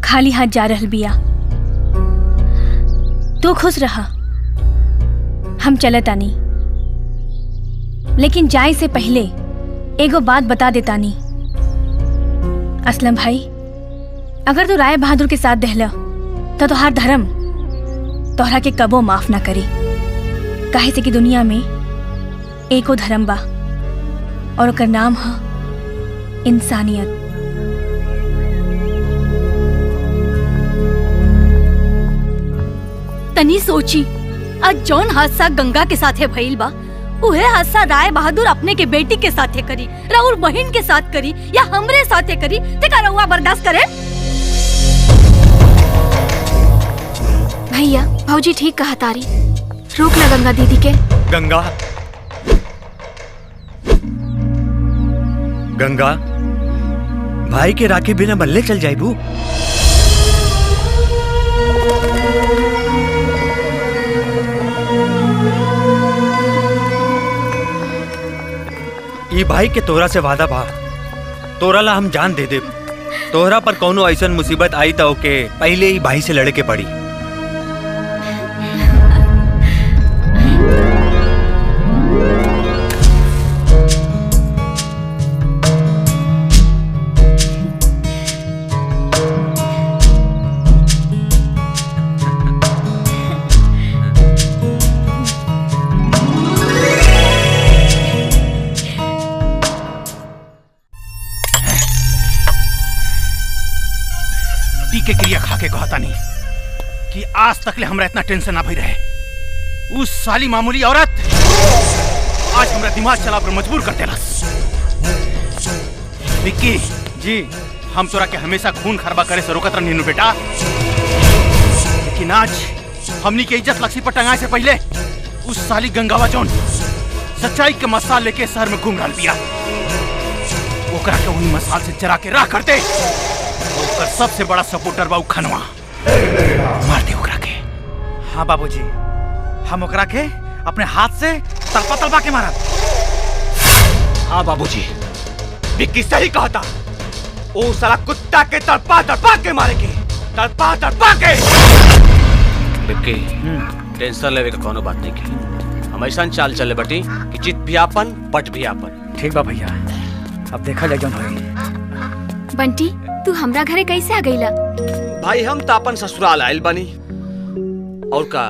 खाली हाथ जा रहल बिया। तू खुश रहा, हम चलत आनी, लेकिन जाए से पहले एगो बात बता देतानी। असलम भाई, अगर तू राय बहादुर के साथ दहला तो तोहार धर्म तोहरा के कबो माफ ना करी। काहे से कि दुनिया में एको धर्म बा और ओकर नाम है इंसानियत। तनी सोची, आज जौन हादसा गंगा के साथे भइल बा उहे हादसा राय बहादुर अपने के बेटी के साथे करी, राउर बहन के साथ करी या हमरे साथे करी, ते का रउआ बर्दाश्त करे? भैया भौजी ठीक कहा तारी, रोक ला गंगा दीदी के। गंगा, गंगा भाई के राखी बिना बल्ले चल जाइबू। ई भाई के तोरा से वादा बा, तोरा ला हम जान दे देब। तोहरा पर कौनो ऐसन मुसीबत आई तो ओके पहले ही भाई से लड़े के पड़ी। के क्रिया खा के कहता नहीं कि आज तक ले हमरा इतना टेंशन ना भई रहे। उस साली मामूली औरत आज हमरा दिमाग चला पर मजबूर कर देलस। विक्की जी, हम तोरा के हमेशा खून खराबा करे से रोकत रहनी बेटा, लेकिन आज हमनी के इज्जत लक्ष्मी पर टंगाए से पहले उस साली गंगावा जौन सच्चाई के मसाल लेके शहर में घूम रहा बिया, ओकरा के वही मसाल से जरा के राह कर दे। ओकर सबसे बड़ा सपोर्टर बा खनवा, मार दे ओकरा के। हाँ बाबूजी, हम ओकरा के अपने हाथ से तड़पा तड़पा के मारब। हाँ बाबूजी, विक्की सही कहा था। ओ साला कुत्ता के तड़पा तड़पा के मारेंगे, तड़पा तड़पा के। विक्की, टेंशन लेवे का कोनो बात नहीं की। हम ऐसा चाल चले बटी कि जीत भी आपन पट भी आपन। ठीक बा भैया, अब देखा जाए जौन होई। बंटी, तू हमरा घरे कैसे आ गईला? भाई हम तो अपन ससुराल आयल बानी, और का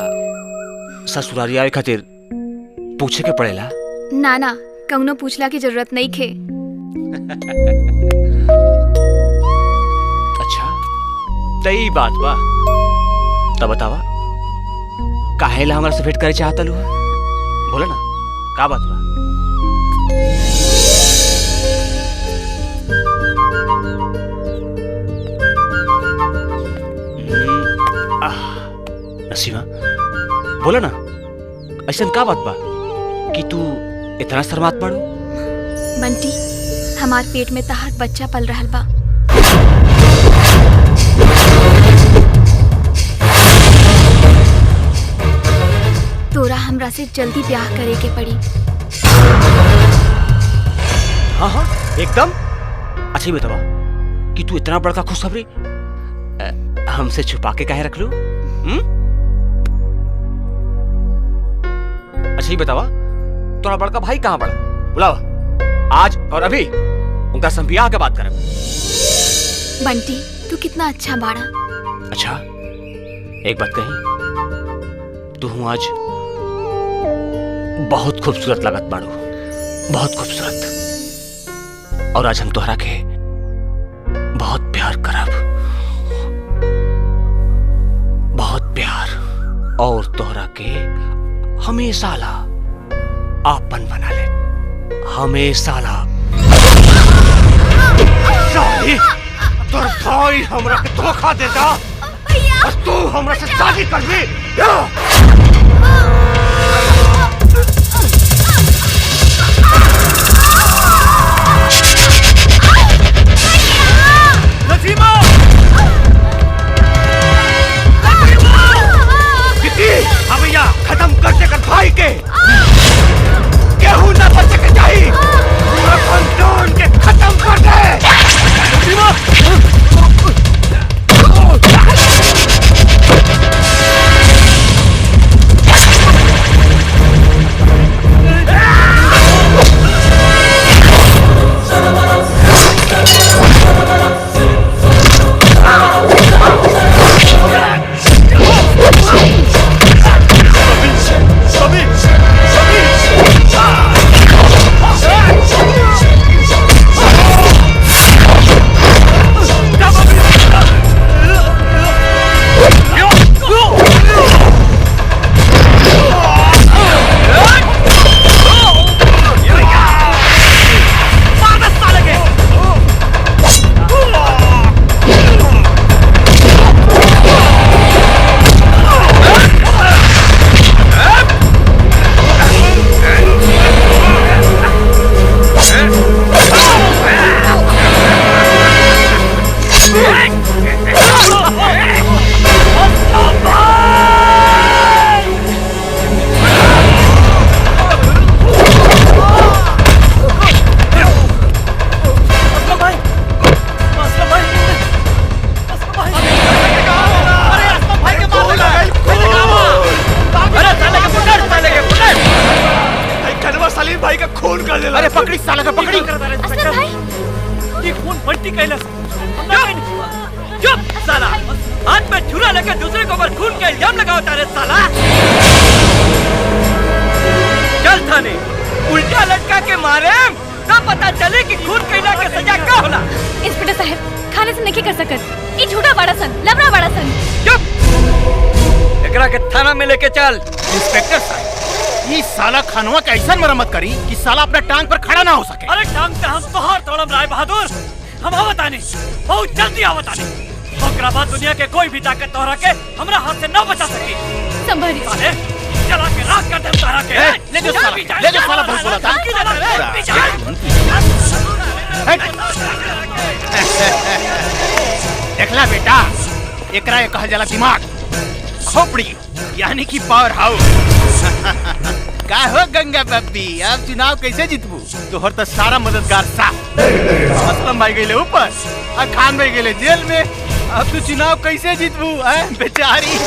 ससुरारी आए खातिर पूछे के पड़ेला? ना ना, कौनो पूछला की जरूरत नहीं खे। अच्छा, तई बात बा। तब बतावा, काहेला हमरा से भेंट करे चाहता लू? बोला ना, का बात बा? नसीमा, बोला ना, ऐसा का बात बा कि तू इतना शर्मात पड़ू? बंटी, हमार पेट में तहार बच्चा पल रहल बा। तोरा हमरा से जल्दी ब्याह करे के पड़ी। हाँ हाँ एकदम। अच्छा ही बतावा कि तू इतना बड़का खुशखबरी हमसे छुपा के काहे रख लू? अच्छा ही बतावा, तोरा बड़का भाई कहाँ पड़ा? बुलावा आज और अभी, उनका संग ब्याह के बात करें। बंटी, तू कितना अच्छा बाड़ा। अच्छा, एक बात कही, तू हूँ आज बहुत खूबसूरत लगत बाड़ू, बहुत खूबसूरत। और आज हम तोहरा के बहुत प्यार करब, बहुत प्यार, और तोहरा के हमेशा ला आपन बना ले, हमेशा ला। साली, तोर भाई हमरा के धोखा देता और तू हमरा से शादी करबी? नसीमा! हाँ भैया, खत्म कर देकर भाई के केहू ना बच सके चाहिए। पूरा खानदान के खत्म कर दे। अरे पकड़ी साला का पकड़ी। ये खून पलटी कैला चुप साला, हाथ में छुरा लेकर दूसरे के ऊपर खून का इल्जाम लगाओ तारे साला। चल थाने उल्टा लटका के मारे ना पता चले कि खून कैला के सजा का होला। इंस्पेक्टर साहब खाने से नहीं कर सकत, ये झूठा बड़ा सन, लबड़ा बड़ा सन। चुप, एकरा के थाना में लेके चल। इंस्पेक्टर साहब, ये साला खानवा का ऐसा मरम्मत करी कि साला अपने टांग पर खड़ा ना हो सके। अरे टांग से हम तोहार तोड़म राय बहादुर, हम आवतानी, बहुत जल्दी आवतानी। ओकरा बाद दुनिया के कोई भी ताकत तोहरा के हमरा हाथ से न बचा सकी। संभालिए साले, चला के राख कर दे तोहरा के। ले जो साला, ले जो साला बहुत बोला था। देखला बेटा, एकरा ये कहल जाला दिमाग, खोपड़ी यानी कि पावर हाउस। का हो गंगा बब्बी, अब चुनाव कैसे जीतबू? तोहर तो सारा मददगार साथ असलम भाई गए ऊपर और खान भाई गए जेल में। अब तू चुनाव कैसे जीतबू बेचारी?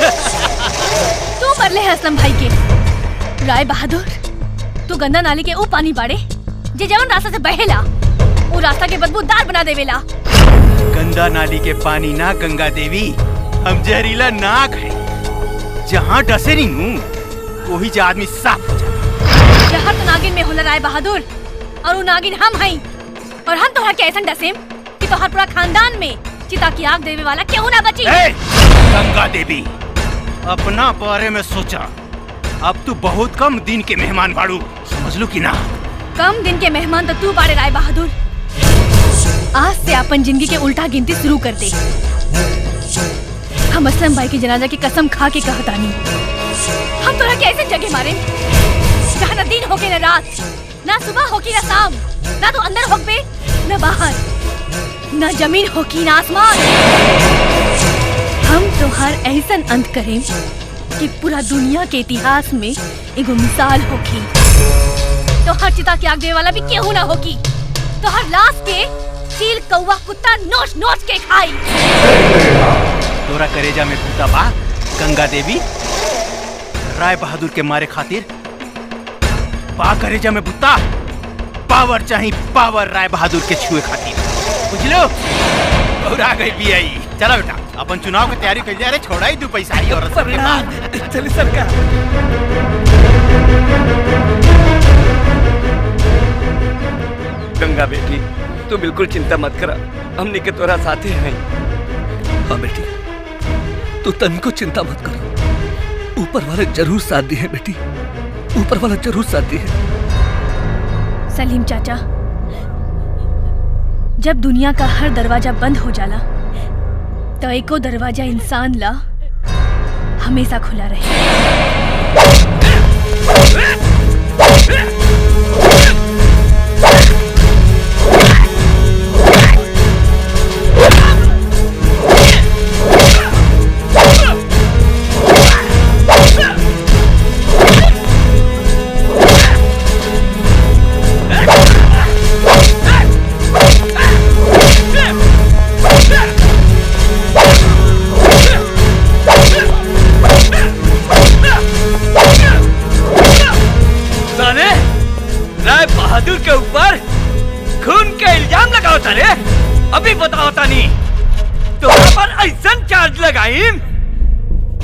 तू मरले है असलम भाई के। राय बहादुर, तू गंदा नाली के ऊ पानी बाड़े जे जवन रास्ता से बहेला, वो रास्ता के बदबूदार बना देवेला। गंदा नाली के पानी ना गंगा देवी, हम जहरीला नाग है। जहाँ डसे नहीं हूँ वही जो आदमी साफ हो जाए। जहर तो नागिन में होला राय बहादुर, और वो नागिन हम हैं। और हम तोहरा के ऐसा डसेम कि तोहर पूरा खानदान में चिता की आग देवे वाला क्यों ना बची। गंगा देवी, अपना बारे में सोचा। अब तू बहुत कम दिन के मेहमान बाड़ू, समझ लो कि ना? कम दिन के मेहमान तो तू बाड़े राय बहादुर। आज से अपन जिंदगी के उल्टा गिनती शुरू कर दे। हम असलम भाई की जनाजा की कसम खा के कहतानी, हम तोरा के ऐसे जगह मारे जहाँ न दिन होके न रात, ना सुबह होकी न शाम, ना तो अंदर होके न बाहर, न जमीन होकी न आसमान। हम तोहार ऐसन अंत करें कि पूरा दुनिया के इतिहास में एगो मिसाल होगी। तोहार चिता के आग देवे वाला भी केहू ना होगी। तोहार लाश के चील कौवा कुत्ता नोच नोच के खाई। तोरा करेजा में भूता बा गंगा देवी। राय बहादुर के मारे खातिर बा करेजा में भूता। पावर चाहिए पावर राय बहादुर के छुए खातिर, बुझलो? और आ गई भी आई। चला बेटा, अपन चुनाव की तैयारी कर जा रहे। छोड़ा ही तू पैसा ही और चलिए सरकार। गंगा बेटी, तू बिल्कुल चिंता मत करा, हमने के तोरा साथे हैं। हाँ बेटी, तू तनिको चिंता मत कर, ऊपर वाले जरूर साथ दी है बेटी, ऊपर वाला जरूर साथ दी है। सलीम चाचा, जब दुनिया का हर दरवाजा बंद हो जाला तो एको दरवाजा इंसान ला हमेशा खुला रहे।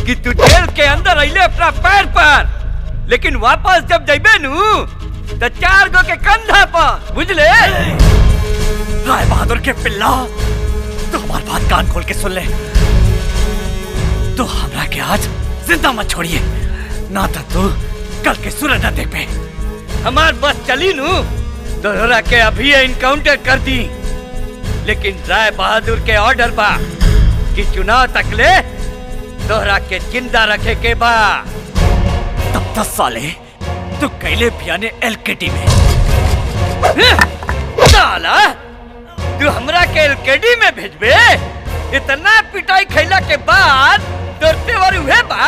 कि तू जेल के अंदर अइले अपना पैर पर, लेकिन वापस जब जइबे नू तो 4 गो के कंधा पर, बुझले? राय बहादुर के पिल्ला, तो हमारी बात कान खोल के सुन ले। तो हमरा के आज जिंदा मत छोड़िए, ना तो तू कल के सूरज न देख पे। हमार बस चली नू तोहरा के अभी इनकाउंटर कर दी, लेकिन राय बहादुर के ऑर्डर बा कि चुनाव तक ले तोहरा के जिंदा रखे के बा। तब तक साले तू कैले पियाने एलकेडी में। साला तू हमरा के एलकेडी में भेजबे? इतना पिटाई खैला के बाद डरते वाली हुए बा?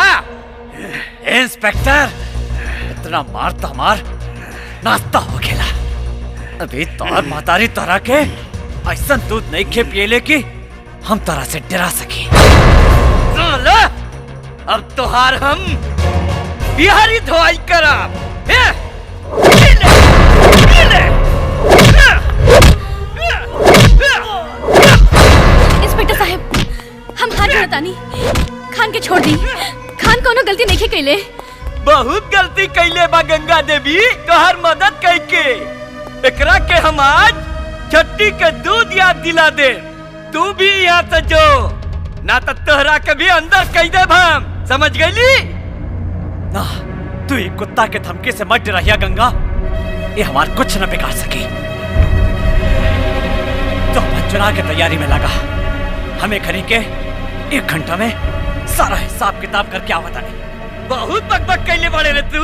इंस्पेक्टर, इतना मार तो हमार नाश्ता हो खेला। अभी तोहर मातारी तोरा के ऐसा दूध नहीं खे पियले कि हम तोरा से डरा सके। साला अब तोहार हम बिहारी धोआई करब। इंस्पेक्टर साहब, हम हाथ जोड़तानी, खान के छोड़ दी। खान कोनो गलती नहीं कैले। बहुत गलती कैले बा गंगा देवी तोहर मदद कैके। एकरा के हम आज छट्टी के दूध याद दिला दे। तू भी यहाँ से जो, ना तो तोहरा के भी अंदर कह दे हम, समझ गईली? ना, तू एक कुत्ता के धमकी से मत डराइया गंगा, ये हमार कुछ न बिगाड़ सकी। तो हम चुनाव की तैयारी में लगा, हमें खरी के 1 घंटा में सारा हिसाब किताब करके आवत आने। बहुत बकबक कैले बड़े रे तू।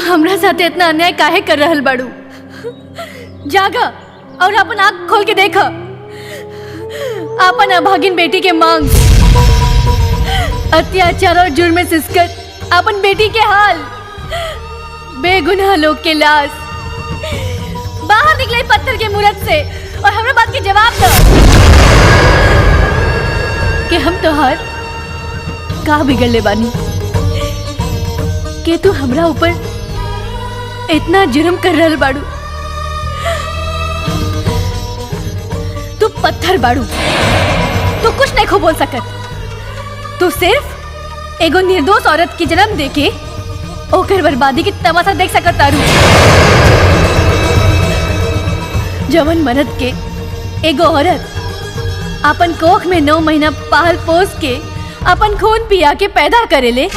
हमरा साथे इतना अन्याय काहे कर रहल बाड़ू? जागा और अपन आँख खोल के देखा। अपन अभागिन बेटी के मांग, अत्याचार और जुर्म में सिसकर अपन बेटी के हाल, बेगुनाह लोग के लाश बाहर निकले पत्थर के मूरत से, और हमरा बात के जवाब दो कि हम तोहार का बिगड़ले बानी कि तू हमरा ऊपर इतना जुर्म कर रहल बाड़ू। तू पत्थर बाड़ू, तू कुछ नहीं खो बोल सकत। तू सिर्फ एगो निर्दोष औरत की जन्म देके ओकर बर्बादी की तमाशा देख सकत तारू। जवन मर्द के एगो औरत अपन कोख में 9 महीना पाल पोस के अपन खून पिया के पैदा करेले,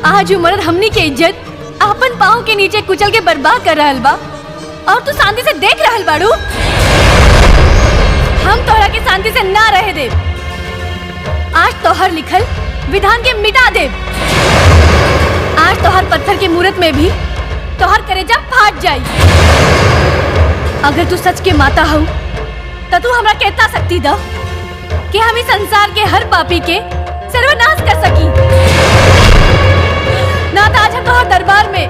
आज वो मर्द हमनी के इज्जत अपन पाँव के नीचे कुचल के बर्बाद कर रहल बा, और तू शांति से देख रहल बाड़ू। हम तोहरा के शांति से ना रहे दे। आज तोहर लिखल विधान के मिटा दे। आज तोहर पत्थर के मूरत में भी तोहर कलेजा फाट जाई। अगर तू सच के माता हो तो तू हमरा कहता सकती दा कि हम इस संसार के हर पापी के सर्वनाश कर सकी। ना तो आज हम तोहर दरबार में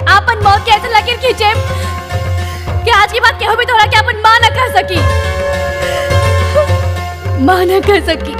आपन मौत के ऐसे लकीर खींचे कि आज की बात केहू भी तोहरा के अपन मां न कर सकी, मां न कर सकी।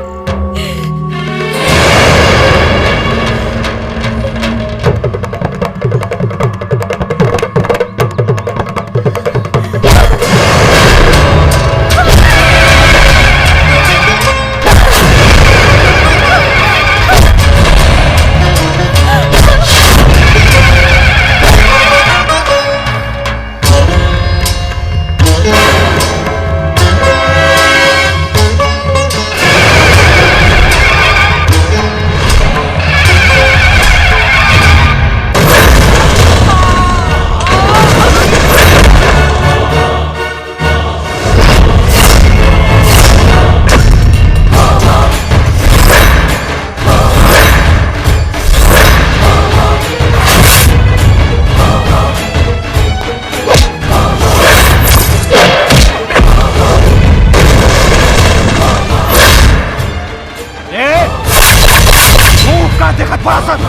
ताकत बड़ा सन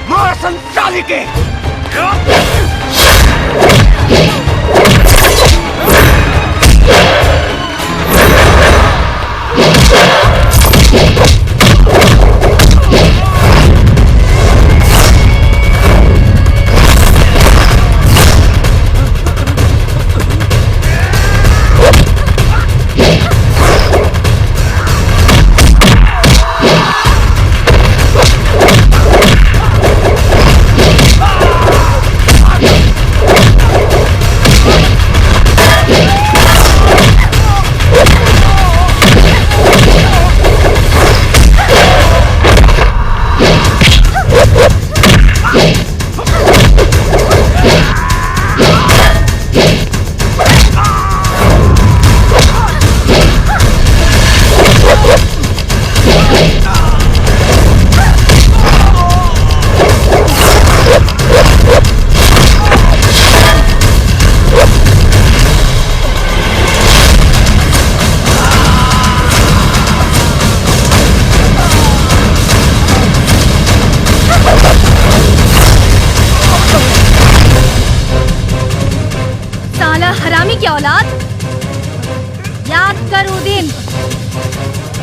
मार संचाली के।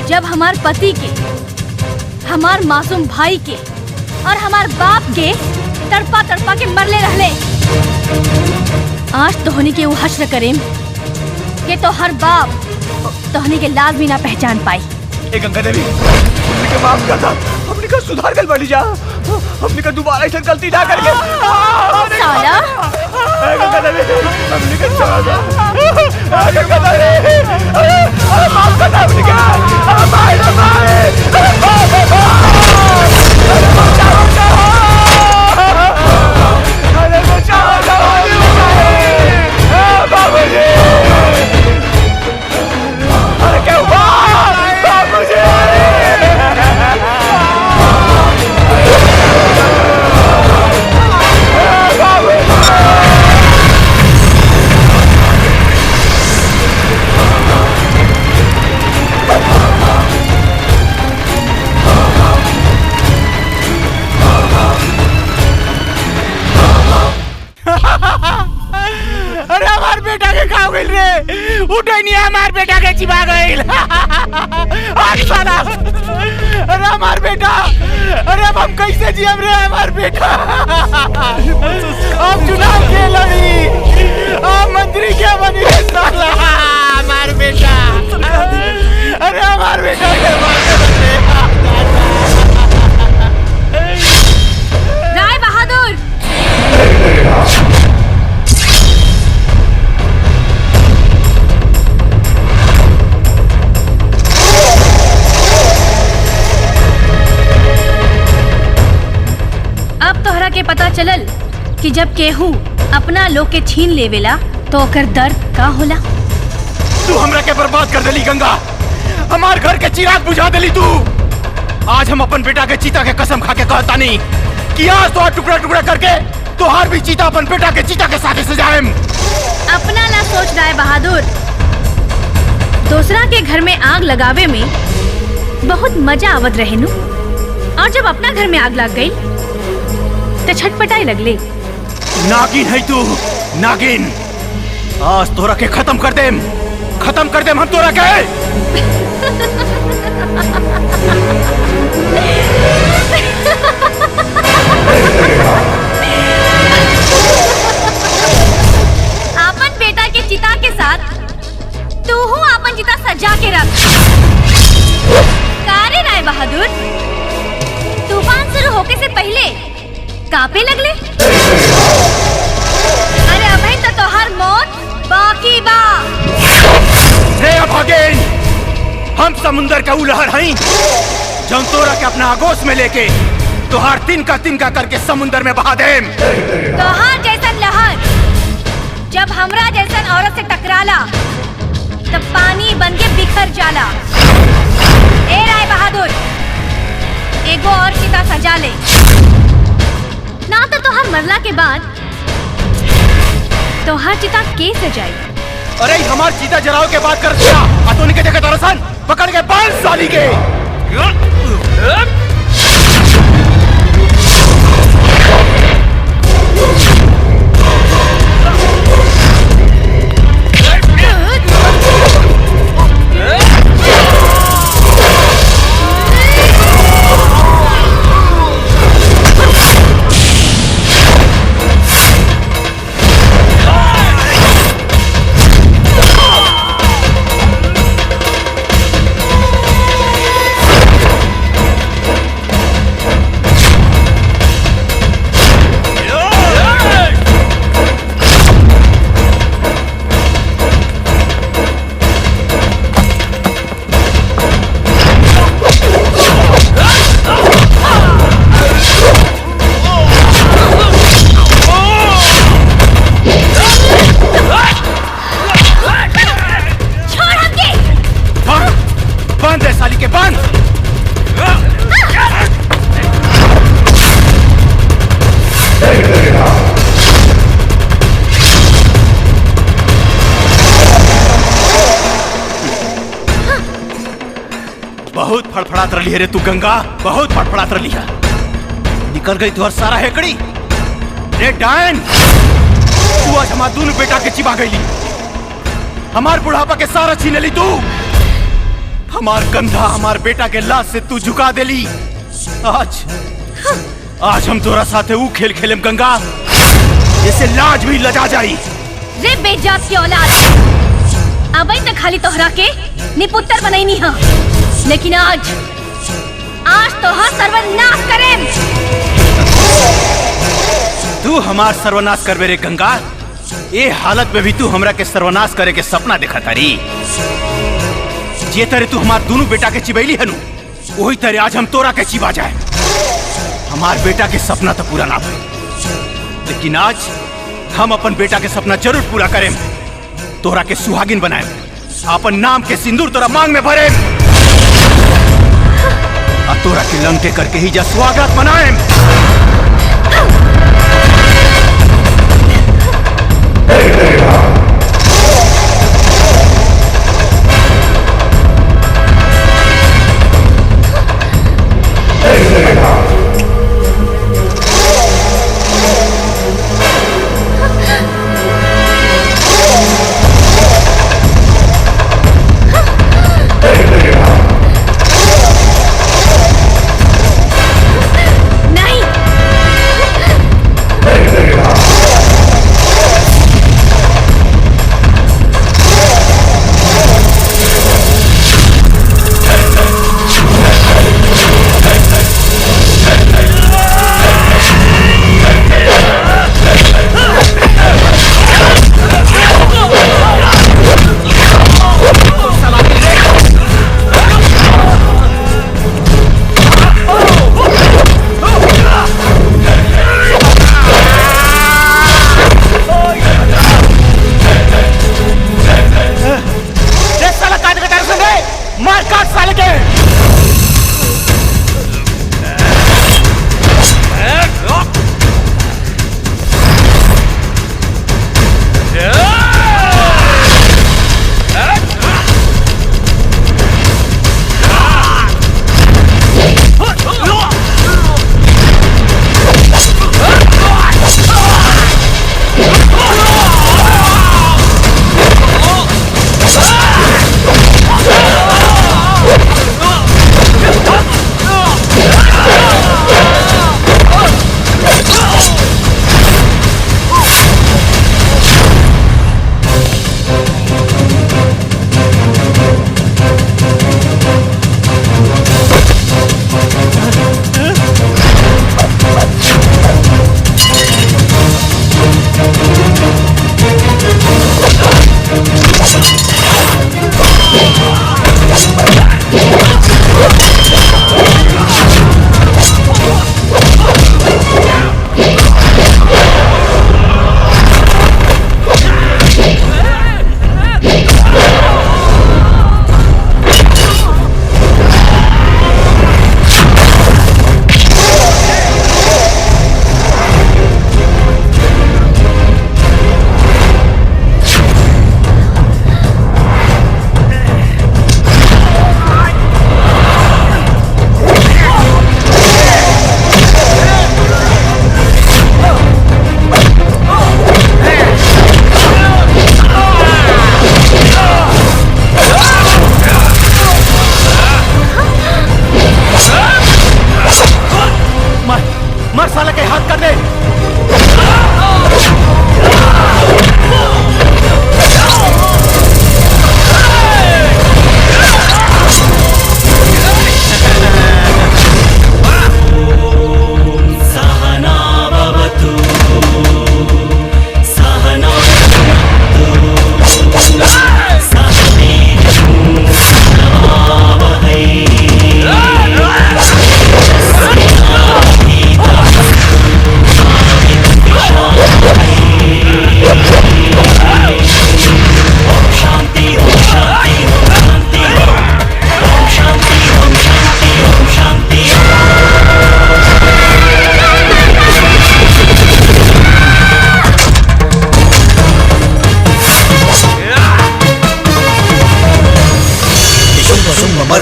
जब हमार पति के, हमार मासूम भाई के और हमार बाप के तड़पा तड़पा के मरले रहले। आज तोहनी के वो हश्र करेम कि तो हर बाप तोहनी के लाजमी ना पहचान पाई। ए गंगा देवी, हमने का माफ कर दा, हमने का सुधार कर बड़ी जा, हमने का दोबारा ऐसा गलती ना करके। साला गंगा देवी, हमने का छोड़ दो। गंगा देवी, अरे माफ कर दा हमने का। मार दो अरे बचाओ बाबूजी। अरे क्या हुआ बाबूजी? अरे हमार बेटा के खा गइल रे, उठे नहीं हमार बेटा के चिपा गइल। आज साला, अरे हमार बेटा, अरे अब हम कैसे जियम रे हमार बेटा? अब चुनाव के लड़ी, अब मंत्री क्या बनी रे साला? हमार बेटा, अरे हमार बेटा के राय बहादुर, अब तोहरा के पता चलल कि जब केहू अपना लोग के छीन लेवेला तो ओकर दर्द का होला। तू हमरा के बर्बाद कर देली गंगा, हमार घर के चिराग बुझा देली तू। आज हम अपन बेटा के चीता के कसम खा के कहता नहीं कि आज तो टुकड़ा टुकड़ा करके तोहार भी चीता अपन बेटा के चीता के साथ सजाएम। अपना ना सोच राय बहादुर, दूसरा के घर में आग लगावे में बहुत मजा आवत रहे नु, और जब अपना घर में आग लग गई तो छटपटाई लगले। नागिन है तू, नागिन। आज तोरा के खत्म कर देम हम तोरा के। अपन बेटा के चिता के साथ तू हूँ अपन चिता सजा के रख। कारे राय बहादुर, तूफान शुरू होके से पहले कांपे लगले। अरे अभी तो तोहार मौत बाकी बा। रे अभागेन, हम समुंदर का उलहर हई जौन तोरा के अपना आगोश में लेके तोहार तिनका करके समुंदर में बहा देम। तोहार जैसन लहर जब हमरा जैसन औरत से टकराला तब पानी बन के बिखर जाला। ए राय बहादुर, एगो और चिता सजा ले, ना तो तोहार मरला के बाद तोहार चिता के सजाई। अरे हमार चीता जलाओ के बात कर दिया, अतोनी के देखा दरअसल पकड़ के 5 साली के। साली के बंद। बहुत फड़फड़ात रही है रे तू गंगा, बहुत फड़फड़ात रही है। निकल गई तुहर सारा हेकड़ी रे डायन। तू आज हमार दोनों बेटा के चिबा गई, हमार बुढ़ापा के सारा छीन ली तू। हमार कंधा हमार बेटा के लाश से तू झुका देली। आज हम तोरा साथे ऊ खेल खेलेम गंगा, जैसे लाज भी लजा जाई। रे बेजात की औलाद, अबई तक खाली तोहरा के निपुत्तर बनैनी हा, लेकिन आज तोहर सर्वनाश करेम। तू हमार सर्वनाश करबे रे गंगा। ये हालत में भी तू हमरा के सर्वनाश करे के सपना देखा तारी। जे तरह तू हमार दोनों बेटा के चिबैली हनु, वही तरह आज हम तोरा के चिबा जाए। हमार बेटा के सपना तो पूरा ना भइल, लेकिन आज हम अपन बेटा के सपना जरूर पूरा करें। तोरा के सुहागिन बनाए, अपन नाम के सिंदूर तोरा मांग में भरे, और तोरा के लंके करके ही जा स्वागत मनाए।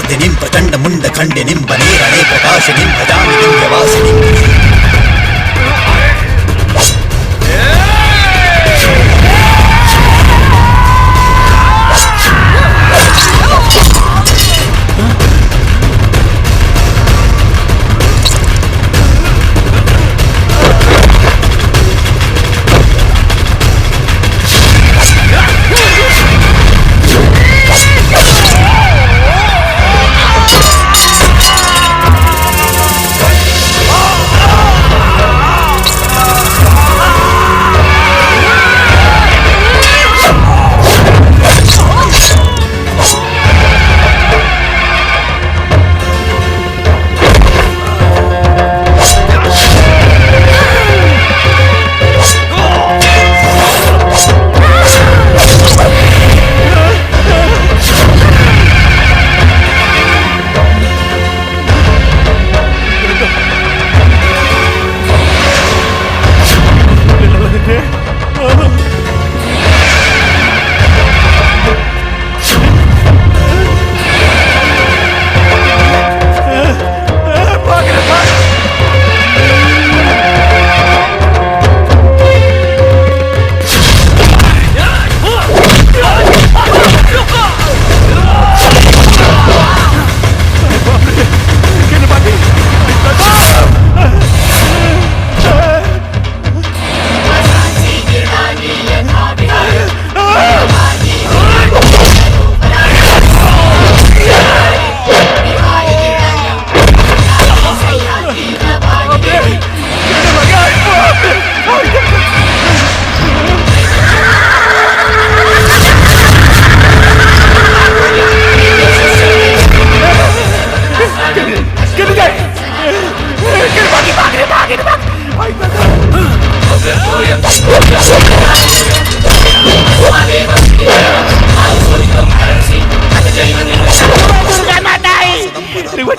मर्दिनीं प्रचंड मुंड खंडिनीं बने रणे प्रकाशिनीं भजामि दिव्यवासिनीं।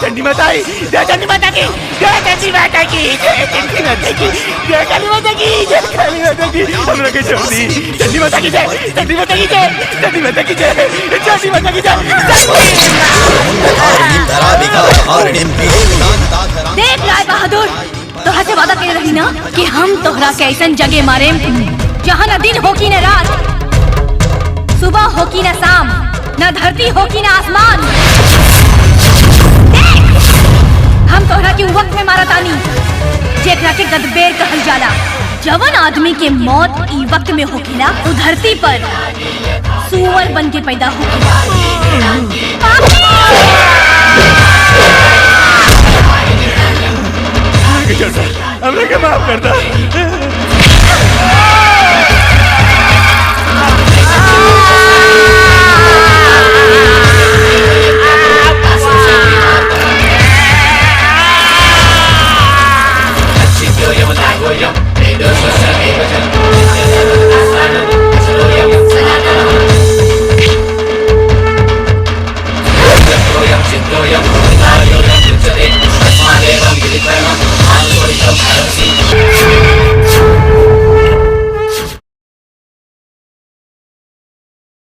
चंडी माता की जय, चंडी माता की जय, चंडी माता की जय, चंडी माता की जय, काली माता की जय, काली माता की हम लोग छोड़ दी। चंडी माता की जय, चंडी माता की जय, चंडी माता की जय, चंडी माता की जय। देख राय बहादुर, तोहरा से वादा कर रही ना कि हम तोहरा के ऐसन जगह मारे जहाँ न दिन हो की न रात, सुबह हो की न शाम, न धरती हो की न आसमान। हम तोहरा के वक्त में मारा तानी जेकरा के गदबेर कहल जाला। जवन आदमी के मौत ई वक्त में होखेला उ धरती पर सुअर बन के पैदा होखेला। हमरा के माफ कर दा।